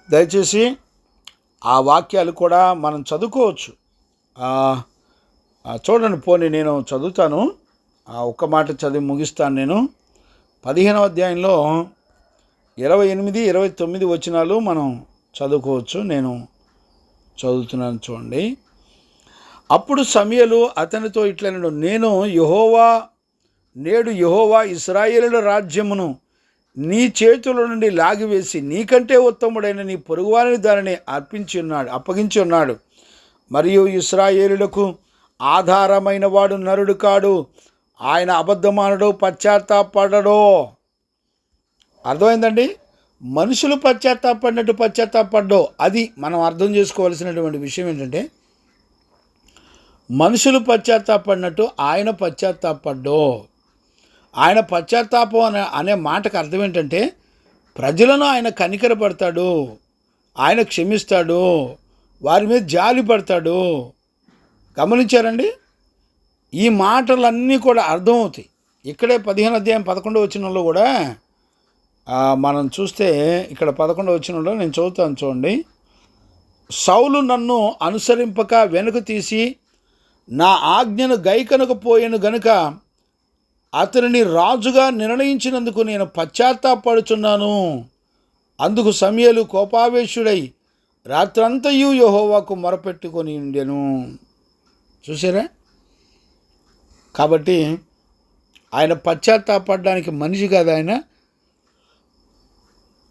దయచేసి ఆ వాక్యాలు కూడా మనం చదువుకోవచ్చు. చూడండి, పోనీ నేను చదువుతాను, ఒక్క మాట చదివి ముగిస్తాను. నేను 15వ అధ్యాయంలో 28, 29 వచనాలు మనం చదువుకోవచ్చు. నేను చదువుతున్నాను, చూడండి. అప్పుడు సమూయేలు అతనితో ఇట్లనెను, నేడు యెహోవా ఇశ్రాయేలుల రాజ్యమును నీ చేతుల నుండి లాగివేసి నీకంటే ఉత్తముడైన నీ పొరుగువారిని దానిని అప్పగించి ఉన్నాడు. మరియు ఇశ్రాయేలులకు ఆధారమైన వాడు నరుడు కాడు, ఆయన అబద్ధమానడు, పశ్చాత్తాపడడో. అర్థమైందండి? మనుషులు పశ్చాత్తాపడినట్టు పశ్చాత్తాపడ్డో, అది మనం అర్థం చేసుకోవాల్సినటువంటి విషయం ఏంటంటే, మనుషులు పశ్చాత్తాపడినట్టు ఆయన పశ్చాత్తాపడ్డో. ఆయన పశ్చాత్తాపం అనే మాటకు అర్థం ఏంటంటే, ప్రజలను ఆయన కనికరపడతాడు, ఆయన క్షమిస్తాడు, వారి మీద జాలి పడతాడు. గమనించారండి? ఈ మాటలన్నీ కూడా అర్థమవుతాయి. ఇక్కడే 15వ అధ్యాయం 11వ వచనంలో కూడా మనం చూస్తే, ఇక్కడ 11వ వచనంలో నేను చదువుతాను, చూడండి. సౌలు నన్ను అనుసరింపక వెనుక తీసి నా ఆజ్ఞను గైకొనకపోయెను గనుక అతనిని రాజుగా నిర్ణయించినందుకు నేను పశ్చాత్తాపడుచున్నాను. అందుకు సమూయేలు కోపావేశుడై రాత్రంతయు యెహోవాకు మొరపెట్టుకొని ఉండెను. చూసారా? కాబట్టి ఆయన పశ్చాత్తాపడడానికి మనిషి కాదు ఆయన.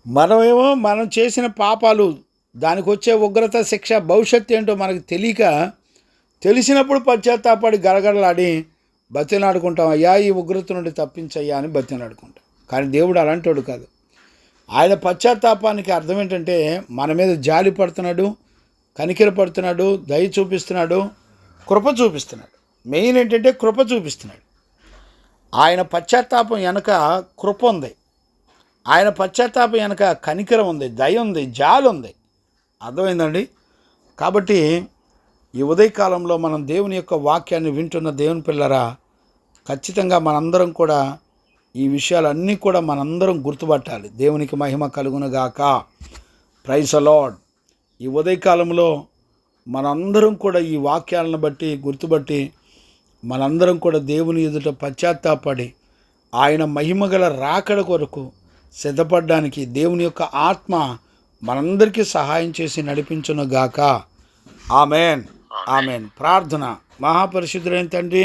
మనమేమో మనం చేసిన పాపాలు, దానికి వచ్చే ఉగ్రత, శిక్ష, భవిష్యత్తు ఏంటో మనకు తెలిసినప్పుడు పశ్చాత్తాపడి గడగడలాడి బతిలాడుకుంటాం, అయ్యా ఈ ఉగ్రత నుండి తప్పించయ్యా అని బతిలాడుకుంటాం. కానీ దేవుడు అలాంటోడు కాదు. ఆయన పశ్చాత్తాపానికి అర్థం ఏంటంటే, మన మీద జాలి పడుతున్నాడు, కనికర పడుతున్నాడు, దయ చూపిస్తున్నాడు, కృప చూపిస్తున్నాడు. మెయిన్ ఏంటంటే కృప చూపిస్తున్నాడు. ఆయన పశ్చాత్తాపం వెనక కృప ఉంది, ఆయన పశ్చాత్తాపం వెనక కనికరం ఉంది, దయ ఉంది, జాలి ఉంది. అర్థమైందండి? కాబట్టి ఈ ఉదయకాలంలో మనం దేవుని యొక్క వాక్యాన్ని వింటున్న దేవుని పిల్లరా, ఖచ్చితంగా మనందరం కూడా ఈ విషయాలన్నీ కూడా మనందరం గుర్తుపట్టాలి. దేవునికి మహిమ కలుగునుగాక. Praise the Lord. ఈ ఉదయకాలంలో మనందరం కూడా ఈ వాక్యాలను బట్టి గుర్తుపట్టి మనందరం కూడా దేవుని ఎదుట పశ్చాత్తాపడి ఆయన మహిమగల రాకడ కొరకు సిద్ధపడడానికి దేవుని యొక్క ఆత్మ మనందరికీ సహాయం చేసి నడిపించునుగాక. Amen, amen. ప్రార్థన. మహాపరిశుద్ధుడైన తండ్రి,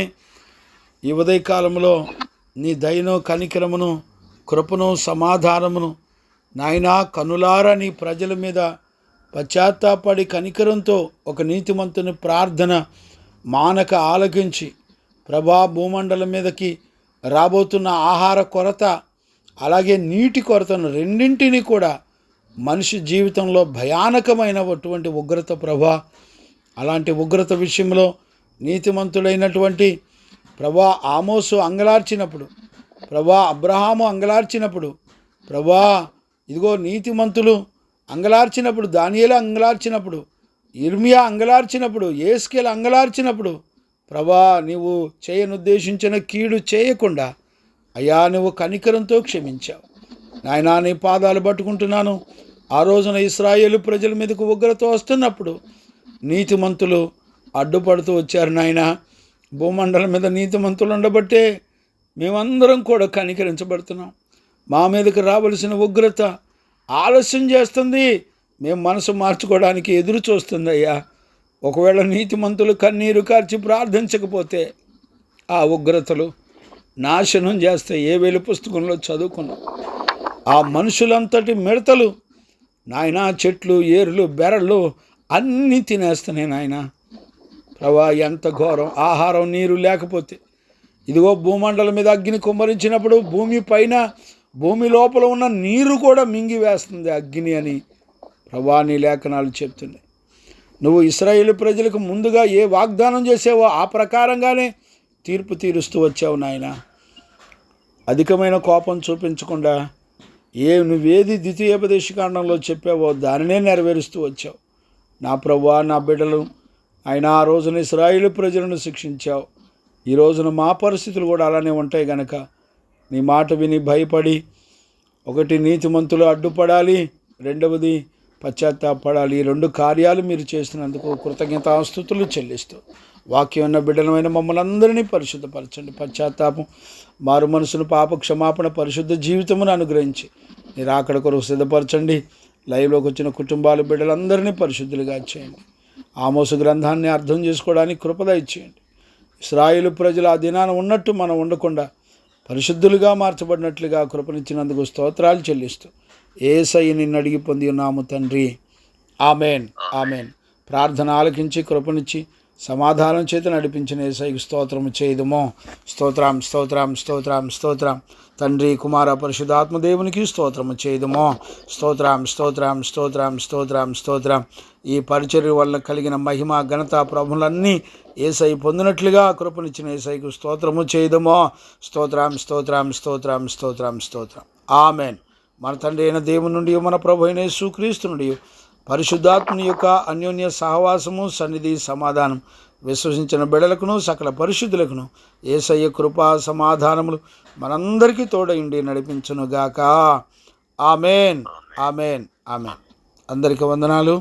ఈ ఉదయకాలంలో నీ దయను, కనికరమును, కృపను, సమాధానమును నాయనా కనులారా నీ ప్రజల మీద పశ్చాత్తాపడి కనికరంతో ఒక నీతిమంతుని ప్రార్థన మానక ఆలకించి, ప్రభా, భూమండలం మీదకి రాబోతున్న ఆహార కొరత, అలాగే నీటి కొరతను రెండింటినీ కూడా మనిషి జీవితంలో భయానకమైనటువంటి ఉగ్రత, ప్రభా, అలాంటి ఉగ్రత విషయంలో నీతిమంతుడైనటువంటి ప్రభా ఆమోసు అంగలార్చినప్పుడు, ప్రభా అబ్రహాము అంగలార్చినప్పుడు, ప్రభా ఇదిగో నీతిమంతులు అంగలార్చినప్పుడు, దానియేలు అంగలార్చినప్పుడు, ఇర్మియా అంగలార్చినప్పుడు, యేస్కేలు అంగలార్చినప్పుడు, ప్రభా నీవు చేయనుద్దేశించిన కీడు చేయకుండా అయ్యా నువ్వు కనికరంతో క్షమించావు. నాయనా నీ పాదాలు పట్టుకుంటున్నాను. ఆ రోజున ఇశ్రాయేలు ప్రజల మీదకు ఉగ్రత వస్తున్నప్పుడు నీతిమంతులు అడ్డుపడుతూ వచ్చారు నాయన. భూమండలం మీద నీతిమంతులు ఉండబట్టే మేమందరం కూడా కనికరించబడుతున్నాం. మా మీదకి రావలసిన ఉగ్రత ఆలస్యం చేస్తుంది, మేము మనసు మార్చుకోవడానికి ఎదురు చూస్తుంది అయ్యా. ఒకవేళ నీతిమంతులు కన్నీరు కార్చి ప్రార్థించకపోతే ఆ ఉగ్రతలు నాశనం చేస్తే ఏవేలు పుస్తకంలో చదువుకున్నాం. ఆ మనుషులంతటి మిడతలు నాయన, చెట్లు, ఏరులు, బెరళ్ళు అన్నీ తినేస్తున్నాయి నాయన. ప్రభా ఎంత ఘోరం. ఆహారం, నీరు లేకపోతే ఇదిగో భూమండలం మీద అగ్ని కుమ్మరించినప్పుడు భూమి పైన, భూమి లోపల ఉన్న నీరు కూడా మింగివేస్తుంది అగ్ని అని ప్రభా నీ లేఖనాలు చెప్తున్నాయి. నువ్వు ఇశ్రాయేలు ప్రజలకు ముందుగా ఏ వాగ్దానం చేసావో ఆ ప్రకారంగానే తీర్పు తీరుస్తూ వచ్చావు నాయన. అధికమైన కోపం చూపించకుండా నువ్వేది ద్వితీయోపదేశకాండంలో చెప్పావో దానినే నెరవేరుస్తూ వచ్చావు నా ప్రభువా. నా బిడ్డలు ఆయన ఆ రోజున ఇశ్రాయేలు ప్రజలను శిక్షించావు. ఈ రోజున మా పరిస్థితులు కూడా అలానే ఉంటాయి గనక నీ మాట విని భయపడి, ఒకటి నీతిమంతులు అడ్డుపడాలి, రెండవది పశ్చాత్తాపడాలి. ఈ 2 కార్యాలు మీరు చేసినందుకు కృతజ్ఞతాస్తుతులు చెల్లిస్తూ వాక్యం ఉన్న బిడ్డలమైన మమ్మల్ని అందరినీ పరిశుద్ధపరచండి. పశ్చాత్తాపం, మారు మనసును, పాప క్షమాపణ, పరిశుద్ధ జీవితమును అనుగ్రహించి మీరు అక్కడ కొరకు సిద్ధపరచండి. లైవ్లోకి వచ్చిన కుటుంబాల బిడ్డలందరినీ పరిశుద్ధులుగా చేయండి. ఆమోసు గ్రంథాన్ని అర్థం చేసుకోవడానికి కృపద ఇచ్చేయండి. ఇశ్రాయేలు ప్రజలు ఆ దినాన ఉన్నట్టు మనం ఉండకుండా పరిశుద్ధులుగా మార్చబడినట్లుగా కృపనిచ్చినందుకు స్తోత్రాలు చెల్లిస్తూ యేసయ్య నిన్ను అడిగి పొంది ఉన్నాము తండ్రి. Amen, amen. ప్రార్థన ఆలకించి కృపనిచ్చి సమాధానం చేత నడిపించిన యేసయ్యకు స్తోత్రము చేయుదుము. స్తోత్రం, స్తోత్రం, స్తోత్రం, స్తోత్రం. తండ్రి, కుమార, పరిశుద్ధాత్మ దేవునికి స్తోత్రము చేయుదుము. స్తోత్రం, స్తోత్రం, స్తోత్రం, స్తోత్రం, స్తోత్రం. ఈ పరిచర్య వల్ల కలిగిన మహిమ, ఘనత, ప్రభులన్నీ యేసయ్య పొందినట్లుగా కృపనిచ్చిన యేసయ్యకు స్తోత్రము చేయుదుము. స్తోత్రం, స్తోత్రం, స్తోత్రం, స్తోత్రం, స్తోత్రం. ఆమెన్. మన తండ్రి అయిన దేవుని నుండి, మన ప్రభు అయిన యేసుక్రీస్తు నుండి, పరిశుద్ధాత్మని యొక్క అన్యోన్య సహవాసము, సన్నిధి, సమాధానం విశ్వసించిన బిడలకును సకల పరిశుద్ధులకును యేసయ్య కృపా సమాధానములు మనందరికీ తోడయుండి నడిపించునుగాక. Amen, amen, amen. అందరికీ వందనాలు.